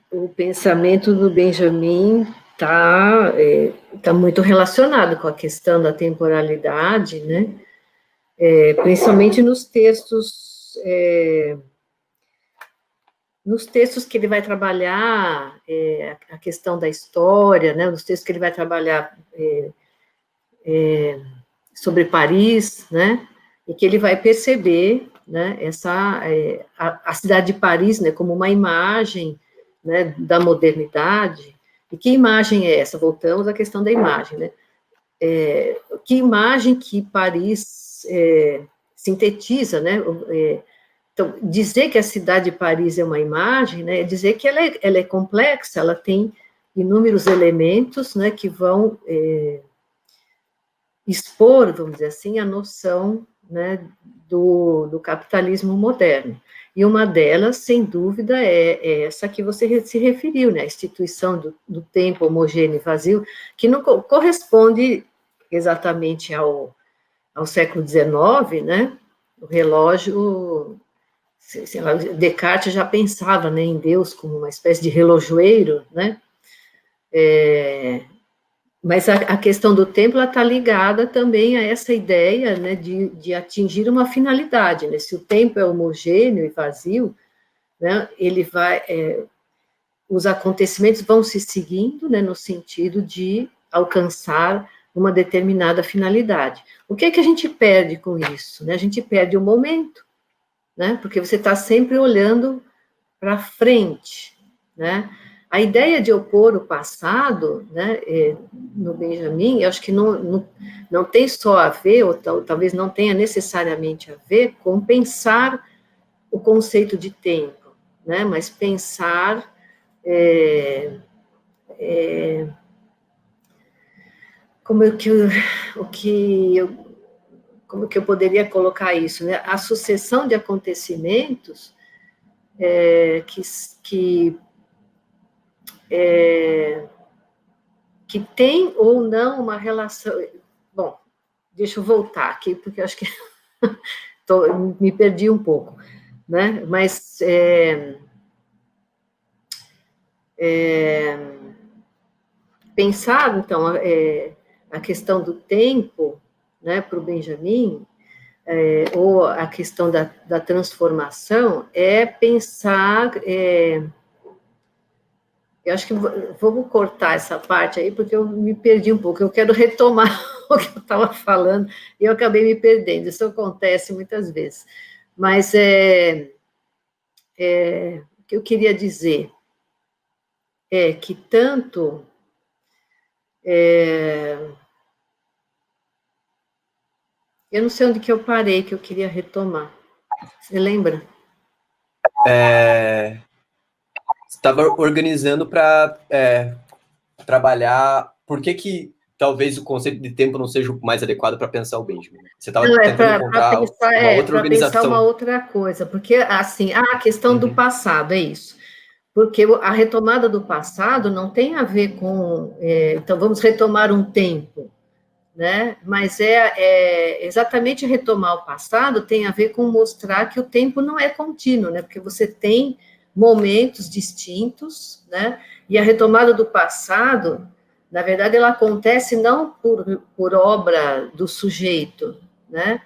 o pensamento do Benjamin tá muito relacionado com a questão da temporalidade, né? Principalmente nos textos que ele vai trabalhar a questão da história, né? Nos textos que ele vai trabalhar sobre Paris, né? E que ele vai perceber, né, a cidade de Paris, né, como uma imagem, né, da modernidade. E que imagem é essa? Voltamos à questão da imagem, né? Que imagem que Paris sintetiza, né? Então, dizer que a cidade de Paris é uma imagem, né, é dizer que ela é complexa, ela tem inúmeros elementos, né, que vão expor, vamos dizer assim, a noção, né, do capitalismo moderno. E uma delas, sem dúvida, é essa que você se referiu, né, a instituição do tempo homogêneo e vazio, que não corresponde exatamente ao século XIX, né, o relógio, Descartes já pensava, né, em Deus como uma espécie de relojoeiro, né, mas a questão do tempo está ligada também a essa ideia, né, de atingir uma finalidade, né? Se o tempo é homogêneo e vazio, né, ele vai, os acontecimentos vão se seguindo, né, no sentido de alcançar uma determinada finalidade. O que é que a gente perde com isso? Né? A gente perde o momento, né? Porque você está sempre olhando para frente, né? A ideia de opor o passado, né, no Benjamin, eu acho que não tem só a ver, ou talvez não tenha necessariamente a ver com pensar o conceito de tempo, né, mas pensar como que eu poderia colocar isso, né? A sucessão de acontecimentos que tem ou não uma relação. Bom, deixa eu voltar aqui, porque eu acho que me perdi um pouco, né? Mas pensar, então, a questão do tempo, né, para o Benjamin, ou a questão da transformação, é pensar. Eu acho que vamos cortar essa parte aí, porque eu me perdi um pouco. Eu quero retomar o que eu estava falando e eu acabei me perdendo. Isso acontece muitas vezes. Mas o que eu queria dizer é que tanto eu não sei onde que eu parei, que eu queria retomar. Você lembra? Estava organizando para trabalhar. Por que talvez o conceito de tempo não seja o mais adequado para pensar o Benjamin? Você estava tentando encontrar uma outra organização. Pensar uma outra coisa, porque, assim, a questão do passado, é isso. Porque a retomada do passado não tem a ver com... então, vamos retomar um tempo, né? Mas exatamente retomar o passado tem a ver com mostrar que o tempo não é contínuo, né? Porque você tem momentos distintos, né? E a retomada do passado, na verdade, ela acontece não por obra do sujeito, né?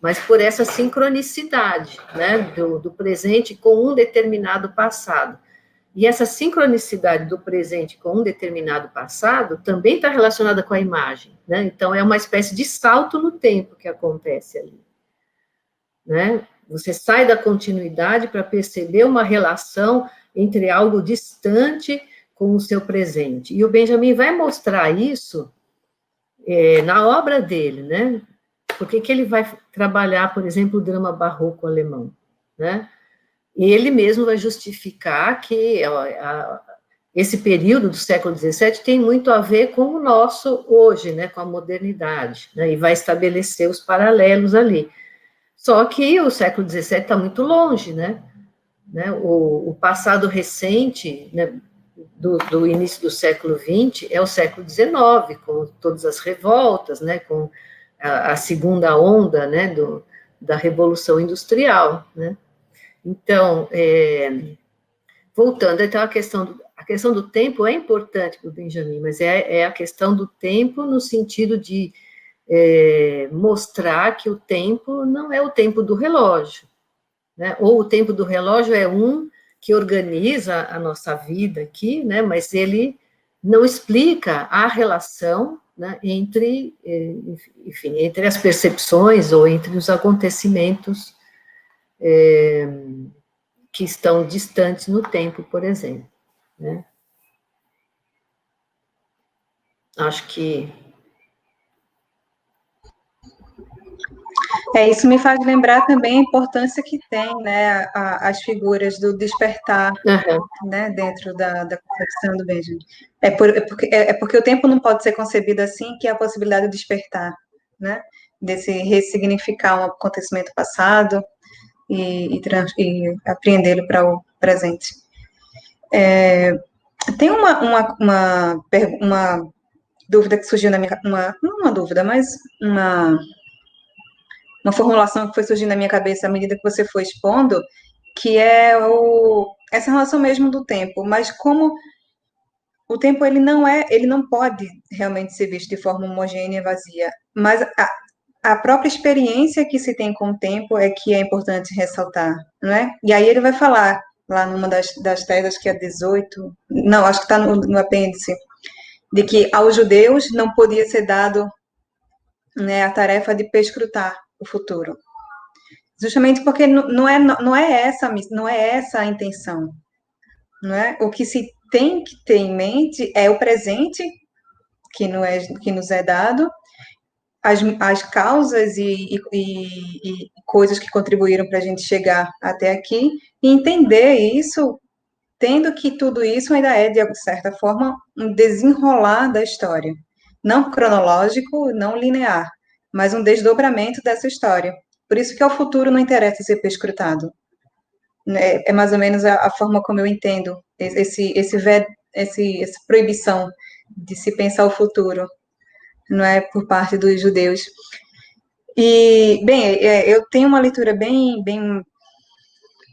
Mas por essa sincronicidade, né? Do presente com um determinado passado. E essa sincronicidade do presente com um determinado passado também está relacionada com a imagem, né? Então, é uma espécie de salto no tempo que acontece ali, né? Você sai da continuidade para perceber uma relação entre algo distante com o seu presente. E o Benjamin vai mostrar isso na obra dele, né? Por que ele vai trabalhar, por exemplo, o drama barroco alemão, né? E ele mesmo vai justificar que esse período do século XVII tem muito a ver com o nosso hoje, né, com a modernidade, né, e vai estabelecer os paralelos ali. Só que o século XVII está muito longe, né? O passado recente, né, do início do século XX é o século XIX, com todas as revoltas, né, com a segunda onda, né, da Revolução Industrial, né? Então, voltando, então, a questão do tempo é importante para o Benjamin, mas é a questão do tempo no sentido de mostrar que o tempo não é o tempo do relógio, né? Ou o tempo do relógio é um que organiza a nossa vida aqui, né? Mas ele não explica a relação, né, entre as percepções ou entre os acontecimentos que estão distantes no tempo, por exemplo, né? Acho que... Isso me faz lembrar também a importância que tem, né, as figuras do despertar, né, dentro da concepção do Benjamin. Porque o tempo não pode ser concebido assim, que é a possibilidade de despertar, né, desse ressignificar um acontecimento passado e apreendê-lo para o presente. Tem uma dúvida que surgiu na minha... não uma dúvida, mas uma formulação que foi surgindo na minha cabeça à medida que você foi expondo, que é essa relação mesmo do tempo, mas como o tempo ele não pode realmente ser visto de forma homogênea e vazia, mas a própria experiência que se tem com o tempo é que é importante ressaltar, não é? E aí ele vai falar lá numa das teses, que é 18, não, acho que está no apêndice, de que aos judeus não podia ser dado, né, a tarefa de perscrutar o futuro. Justamente porque não é essa a intenção. Não é? O que se tem que ter em mente é o presente que nos é dado, as causas e coisas que contribuíram para a gente chegar até aqui, e entender isso, tendo que tudo isso ainda é, de certa forma, um desenrolar da história. Não cronológico, não linear, mas um desdobramento dessa história. Por isso que ao futuro não interessa ser perscrutado. É mais ou menos a forma como eu entendo essa proibição de se pensar o futuro, não é, por parte dos judeus. E, bem, eu tenho uma leitura bem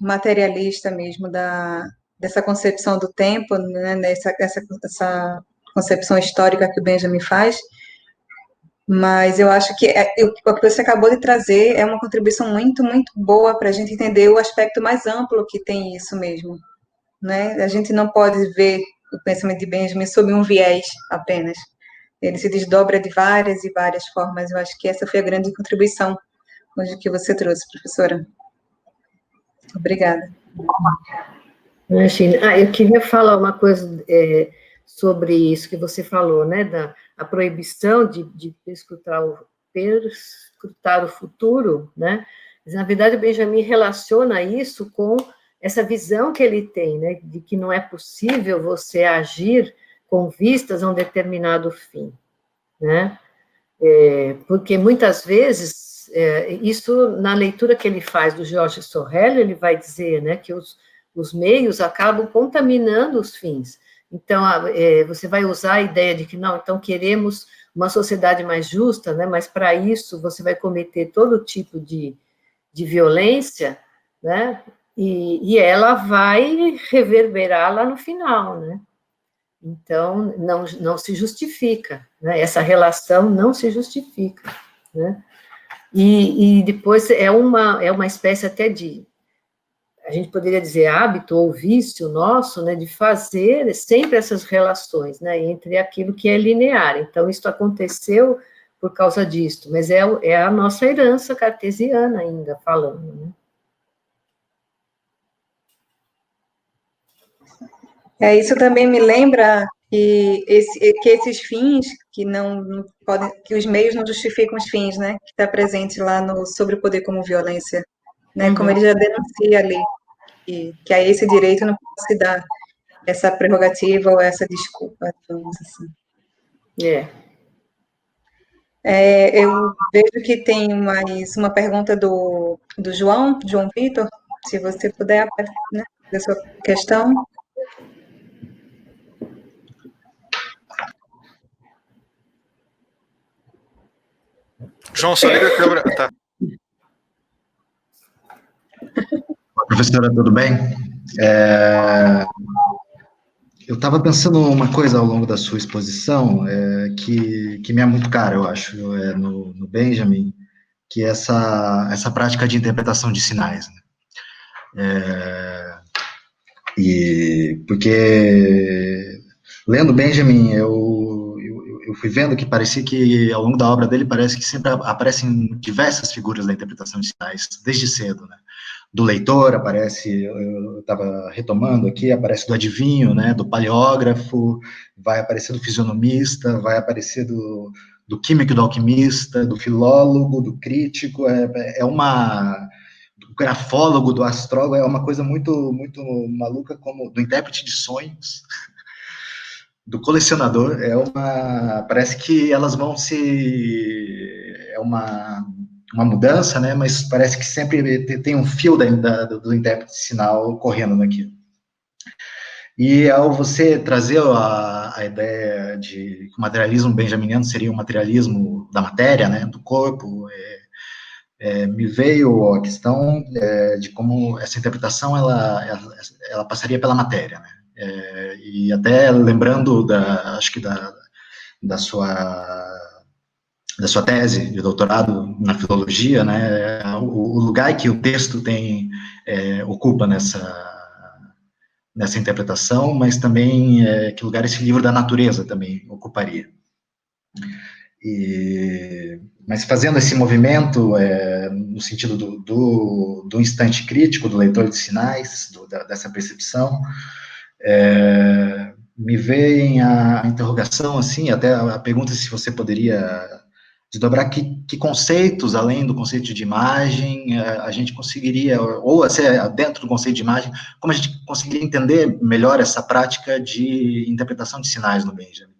materialista mesmo dessa concepção do tempo, né, essa concepção histórica que o Benjamin faz, mas eu acho que o que você acabou de trazer é uma contribuição muito, muito boa para a gente entender o aspecto mais amplo que tem isso mesmo, né? A gente não pode ver o pensamento de Benjamin sob um viés apenas. Ele se desdobra de várias e várias formas. Eu acho que essa foi a grande contribuição hoje que você trouxe, professora. Obrigada. Imagina. Eu queria falar uma coisa sobre isso que você falou, né, a proibição de perscrutar o futuro, né, mas, na verdade, o Benjamin relaciona isso com essa visão que ele tem, né, de que não é possível você agir com vistas a um determinado fim, né, porque muitas vezes, isso na leitura que ele faz do Georges Sorel, ele vai dizer, né, que os meios acabam contaminando os fins. Então, você vai usar a ideia de que, não, então queremos uma sociedade mais justa, né, mas para isso você vai cometer todo tipo de violência, né, e ela vai reverberar lá no final, né. Então, não se justifica, né, essa relação não se justifica, né. E depois é uma espécie até de, a gente poderia dizer, hábito ou vício nosso, né, de fazer sempre essas relações, né, entre aquilo que é linear. Então, isso aconteceu por causa disso, mas é a nossa herança cartesiana ainda falando, né. Isso também me lembra que esses fins que não podem, que os meios não justificam os fins, né, que está presente lá no Sobre o Poder como Violência, né, como ele já denuncia ali, que a esse direito não pode se dar essa prerrogativa ou essa desculpa, vamos assim. Eu vejo que tem mais uma pergunta do João Vitor, se você puder, né, fazer a sua questão. João, só liga a câmera. Tá. Professora, tudo bem? Eu estava pensando uma coisa ao longo da sua exposição que me é muito cara, eu acho, no Benjamin, que é essa prática de interpretação de sinais, né? E porque lendo Benjamin, eu fui vendo que parecia que ao longo da obra dele parece que sempre aparecem diversas figuras da interpretação de sinais desde cedo, né? Do leitor aparece, eu estava retomando aqui, aparece do adivinho, né? Do paleógrafo, vai aparecer do fisionomista, vai aparecer do químico e do alquimista, do filólogo, do crítico, do grafólogo, do astrólogo, é uma coisa muito, muito maluca, como do intérprete de sonhos, do colecionador, parece que elas vão é uma mudança, né, mas parece que sempre tem um fio do intérprete de sinal correndo naquilo. E ao você trazer a ideia de que o materialismo benjaminiano seria um materialismo da matéria, né, do corpo, me veio a questão de como essa interpretação ela passaria pela matéria, né? E até lembrando acho que da sua tese de doutorado na filologia, né? O lugar que o texto ocupa nessa interpretação, mas também que lugar esse livro da natureza também ocuparia. Mas fazendo esse movimento no sentido do instante crítico, do leitor de sinais, dessa percepção, me vem a interrogação, assim, até a pergunta se você poderia desdobrar que conceitos, além do conceito de imagem, a gente conseguiria, ou assim, dentro do conceito de imagem, como a gente conseguiria entender melhor essa prática de interpretação de sinais no Benjamin.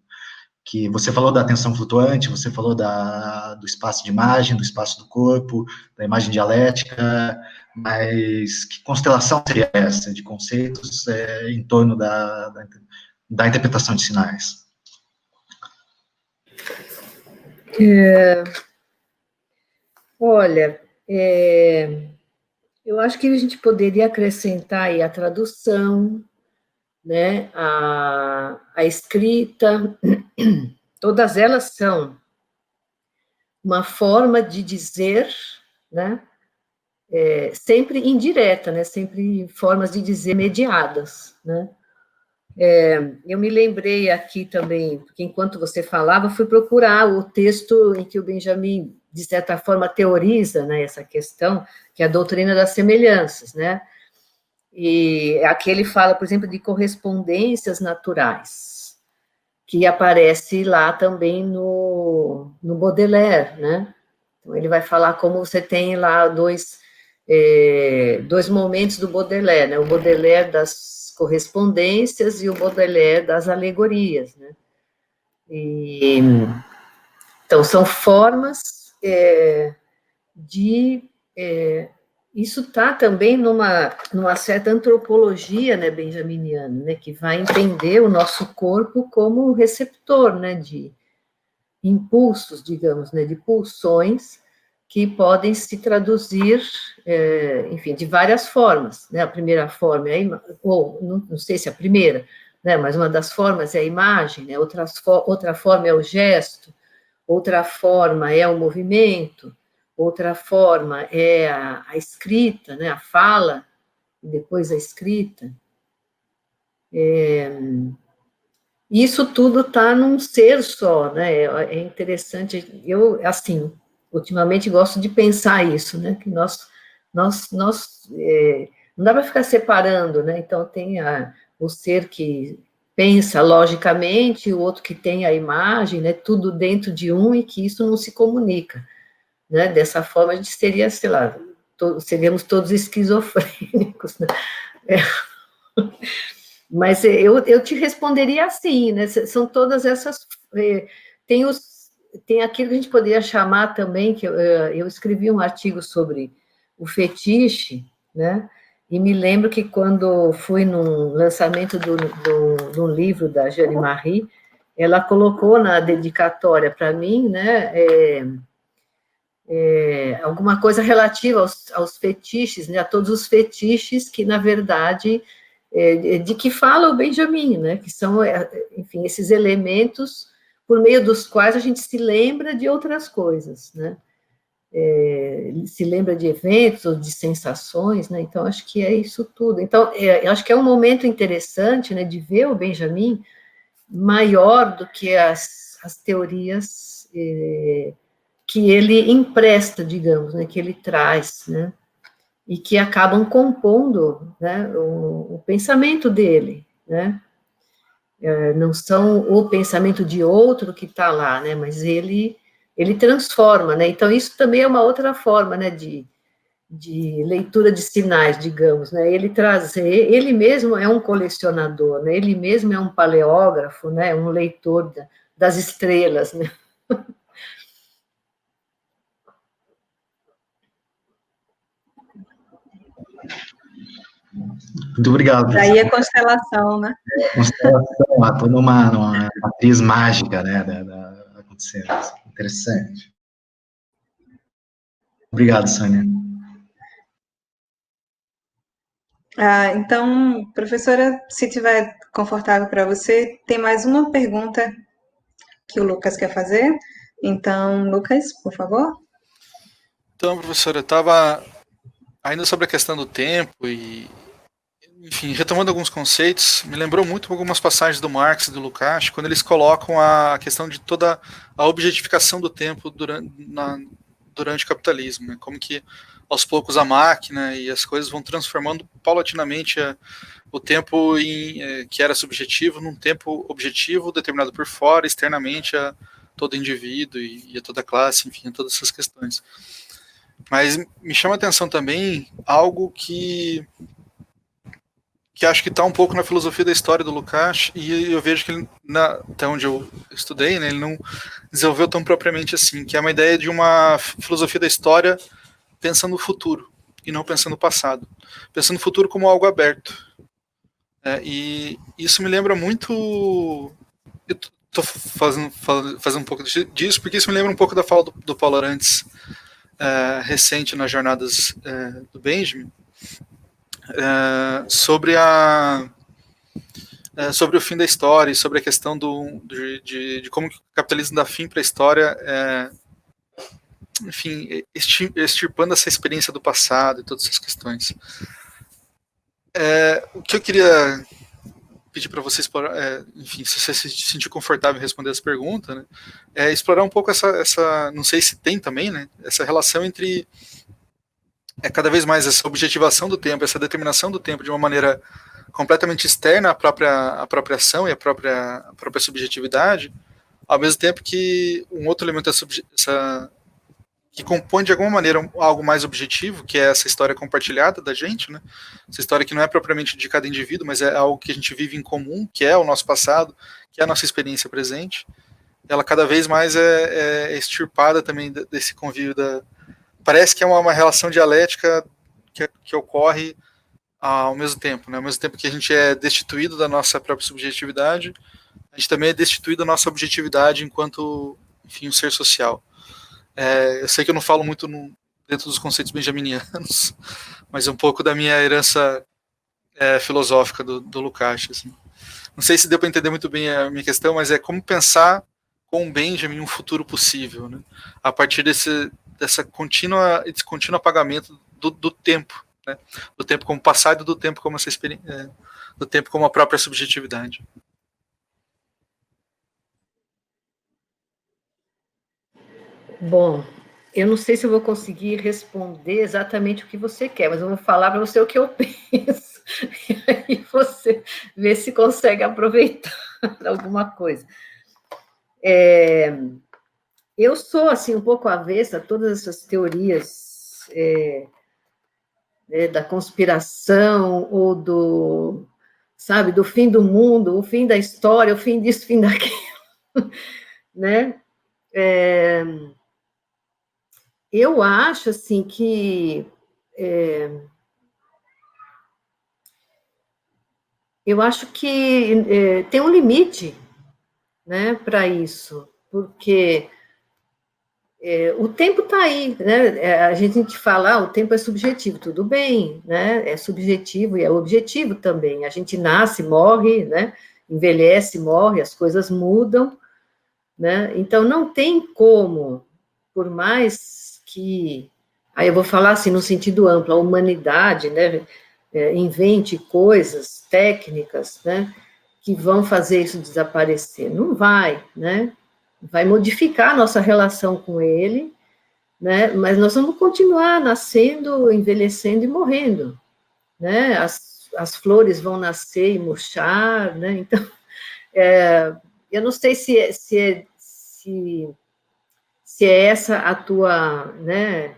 Que você falou da atenção flutuante, você falou do espaço de imagem, do espaço do corpo, da imagem dialética, mas que constelação seria essa de conceitos em torno da interpretação de sinais? Olha, eu acho que a gente poderia acrescentar aí a tradução, né, a escrita, todas elas são uma forma de dizer, né, sempre indireta, né, sempre formas de dizer mediadas, né. Eu me lembrei aqui também, porque enquanto você falava, fui procurar o texto em que o Benjamin, de certa forma, teoriza, né, essa questão, que é a doutrina das semelhanças, né, e aqui ele fala, por exemplo, de correspondências naturais, que aparece lá também no Baudelaire, né, então ele vai falar como você tem lá dois momentos do Baudelaire, né, o Baudelaire das correspondências e o Baudelaire das alegorias, né? Então, são formas isso está também numa certa antropologia, né, benjaminiana, né, que vai entender o nosso corpo como um receptor, né, de impulsos, digamos, né, de pulsões que podem se traduzir, enfim, de várias formas, né, a primeira forma é ou não sei se é a primeira, né, mas uma das formas é a imagem, né, outra forma é o gesto, outra forma é o movimento, outra forma é a escrita, né, a fala, e depois a escrita. Isso tudo está num ser só, né, é interessante, eu, assim, ultimamente gosto de pensar isso, né, que nós não dá para ficar separando, né, então tem o ser que pensa logicamente, o outro que tem a imagem, né, tudo dentro de um e que isso não se comunica, né, dessa forma a gente seria, sei lá, seríamos todos esquizofrênicos, né, Mas eu te responderia assim, né? São todas essas. Tem aquilo que a gente poderia chamar também, que eu escrevi um artigo sobre o né? E me lembro que quando fui no lançamento do livro da Jeanne Marie, ela colocou na dedicatória para mim, né? Alguma coisa relativa aos fetiches, né? A todos os fetiches que, na verdade, de que fala o Benjamin, né, que são, enfim, esses elementos por meio dos quais a gente se lembra de outras coisas, né, se lembra de eventos ou de sensações, né, então acho que é isso tudo. Então, eu acho que é um momento interessante, né, de ver o Benjamin maior do que as teorias que ele empresta, digamos, né, que ele traz, né, e que acabam compondo, né, o pensamento dele, né, não são o pensamento de outro que está lá, né, mas ele transforma, né, então isso também é uma outra forma, né, de leitura de sinais, digamos, né, ele mesmo é um colecionador, né, ele mesmo é um paleógrafo, né, um leitor das estrelas, né. Muito obrigado. Daí a constelação, né? Constelação, toda uma matriz mágica, né, acontecendo. Interessante. Obrigado, Sônia. Então, professora, se tiver confortável para você, tem mais uma pergunta que o Lucas quer fazer. Então, Lucas, por favor. Então, professora, eu estava ainda sobre a questão do tempo e enfim, retomando alguns conceitos, me lembrou muito algumas passagens do Marx e do Lukács, quando eles colocam a questão de toda a objetificação do tempo durante o capitalismo, né? Como que aos poucos a máquina e as coisas vão transformando paulatinamente o tempo que era subjetivo num tempo objetivo determinado por fora, externamente a todo indivíduo e a toda classe, enfim, a todas essas questões. Mas me chama a atenção também algo que acho que está um pouco na filosofia da história do Lukács, e eu vejo que ele, até onde eu estudei, né, ele não desenvolveu tão propriamente assim, que é uma ideia de uma filosofia da história pensando no futuro, e não pensando no passado. Pensando no futuro como algo aberto. E isso me lembra muito... Eu estou fazendo um pouco disso, porque isso me lembra um pouco da fala do Paulo Arantes, recente nas jornadas do Benjamin, sobre o fim da história e sobre a questão de como o capitalismo dá fim para a história, enfim, extirpando essa experiência do passado e todas essas questões. O que eu queria pedir para você explorar, enfim, se você se sentir confortável em responder essa pergunta, né, é explorar um pouco essa, não sei se tem também, né, essa relação entre cada vez mais essa objetivação do tempo, essa determinação do tempo de uma maneira completamente externa à própria ação e à própria subjetividade, ao mesmo tempo que um outro elemento que compõe de alguma maneira algo mais objetivo, que é essa história compartilhada da gente, né? Essa história que não é propriamente de cada indivíduo, mas é algo que a gente vive em comum, que é o nosso passado, que é a nossa experiência presente. Ela cada vez mais é extirpada também desse convívio parece que é uma relação dialética que ocorre ao mesmo tempo, né? Ao mesmo tempo que a gente é destituído da nossa própria subjetividade, a gente também é destituído da nossa objetividade enquanto, enfim, um ser social. Eu sei que eu não falo muito dentro dos conceitos benjaminianos, mas é um pouco da minha herança filosófica do Lukács. Assim. Não sei se deu para entender muito bem a minha questão, mas é como pensar com o Benjamin um futuro possível, né? A partir desse contínuo apagamento do tempo, né? Do tempo como passado e do tempo como do tempo como a própria subjetividade. Bom, eu não sei se eu vou conseguir responder exatamente o que você quer, mas eu vou falar para você o que eu penso. E aí você vê se consegue aproveitar alguma coisa. Eu sou, assim, um pouco avessa a todas essas teorias da conspiração ou do fim do mundo, o fim da história, o fim disso, o fim daquilo, né? Eu acho, assim, que tem um limite, né, para isso, porque o tempo está aí, né? A gente fala, o tempo é subjetivo, tudo bem, né? É subjetivo e é objetivo também. A gente nasce, morre, né? Envelhece, morre, as coisas mudam, né? Então não tem como, por mais que, aí eu vou falar assim no sentido amplo, a humanidade, né? Invente coisas, técnicas, né? Que vão fazer isso desaparecer. Não vai, né? Vai modificar a nossa relação com ele, né? Mas nós vamos continuar nascendo, envelhecendo e morrendo, né? As flores vão nascer e murchar, né? Então, eu não sei se é essa a tua, né?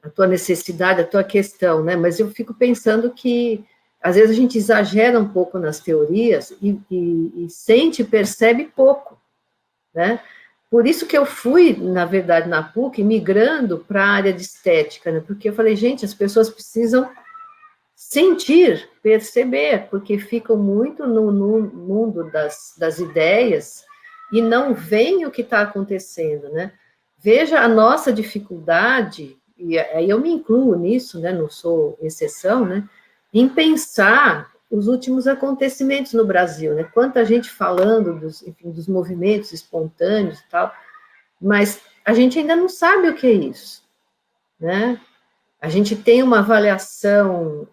A tua necessidade, a tua questão, né? Mas eu fico pensando que às vezes a gente exagera um pouco nas teorias e sente e percebe pouco, né? Por isso que eu fui, na verdade, na PUC, migrando para a área de estética, né? Porque eu falei, gente, as pessoas precisam sentir, perceber, porque ficam muito no mundo das ideias e não veem o que está acontecendo, né? Veja a nossa dificuldade, e aí eu me incluo nisso, né? Não sou exceção, né? Em pensar os últimos acontecimentos no Brasil, né? Quanta gente falando dos movimentos espontâneos e tal, mas a gente ainda não sabe o que é isso, né? A gente tem uma avaliação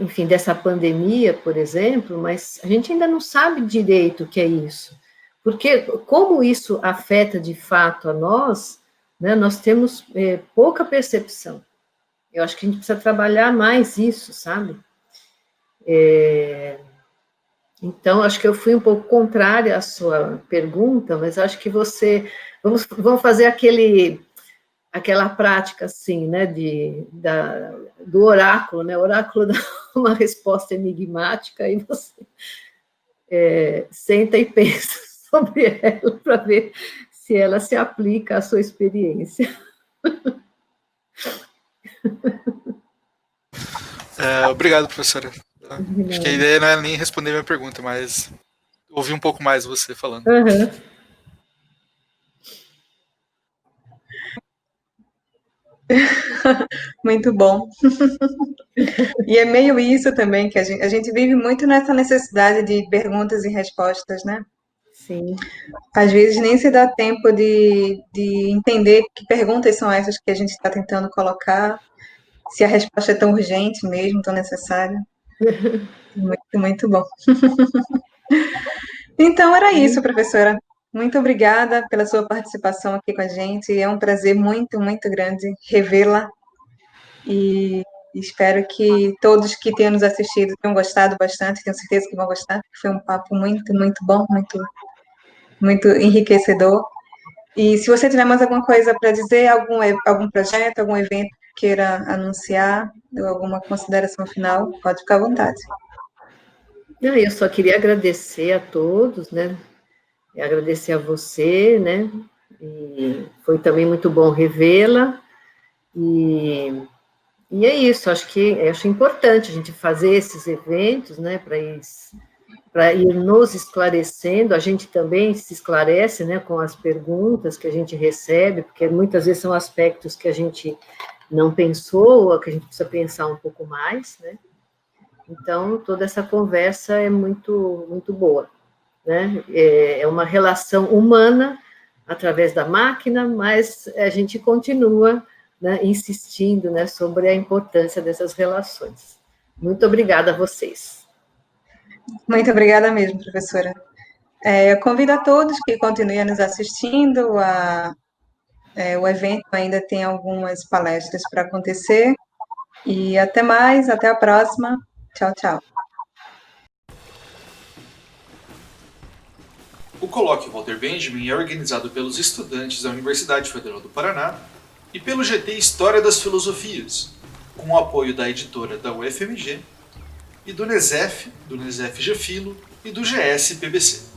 enfim, dessa pandemia, por exemplo, mas a gente ainda não sabe direito o que é isso. Porque como isso afeta de fato a nós, né, nós temos pouca percepção. Eu acho que a gente precisa trabalhar mais isso, sabe? Então, acho que eu fui um pouco contrária à sua pergunta, mas acho que vamos fazer aquela prática, assim, né, do oráculo, né? O oráculo dá uma resposta enigmática e você senta e pensa sobre ela para ver se ela se aplica à sua experiência. Obrigado, professora. Acho que a ideia não é nem responder minha pergunta, mas ouvir um pouco mais você falando. Uhum. Muito bom. E é meio isso também, que a gente vive muito nessa necessidade de perguntas e respostas, né? Sim. Às vezes nem se dá tempo de entender que perguntas são essas que a gente está tentando colocar, se a resposta é tão urgente mesmo, tão necessária. Muito, muito bom. Então, era isso, professora. Muito obrigada pela sua participação aqui com a gente. É um prazer muito, muito grande revê-la. E espero que todos que tenham nos assistido tenham gostado bastante. Tenho certeza que vão gostar. Foi um papo muito, muito bom, muito, muito enriquecedor. E se você tiver mais alguma coisa para dizer, algum projeto, algum evento que queira anunciar, ou alguma consideração final, pode ficar à vontade. Não, eu só queria agradecer a todos, né? E agradecer a você, né? E foi também muito bom revê-la. E é isso, acho importante a gente fazer esses eventos, né? Para ir nos esclarecendo, a gente também se esclarece, né, com as perguntas que a gente recebe, porque muitas vezes são aspectos que a gente não pensou, ou que a gente precisa pensar um pouco mais, né? Então, toda essa conversa é muito, muito boa, né? É uma relação humana através da máquina, mas a gente continua, né, insistindo, né, sobre a importância dessas relações. Muito obrigada a vocês. Muito obrigada mesmo, professora. Eu convido a todos que continuem nos assistindo. O evento ainda tem algumas palestras para acontecer. E até mais, até a próxima. Tchau, tchau. O Colóquio Walter Benjamin é organizado pelos estudantes da Universidade Federal do Paraná e pelo GT História das Filosofias, com o apoio da editora da UFMG e do NESEF Gefilo e do GS PBC.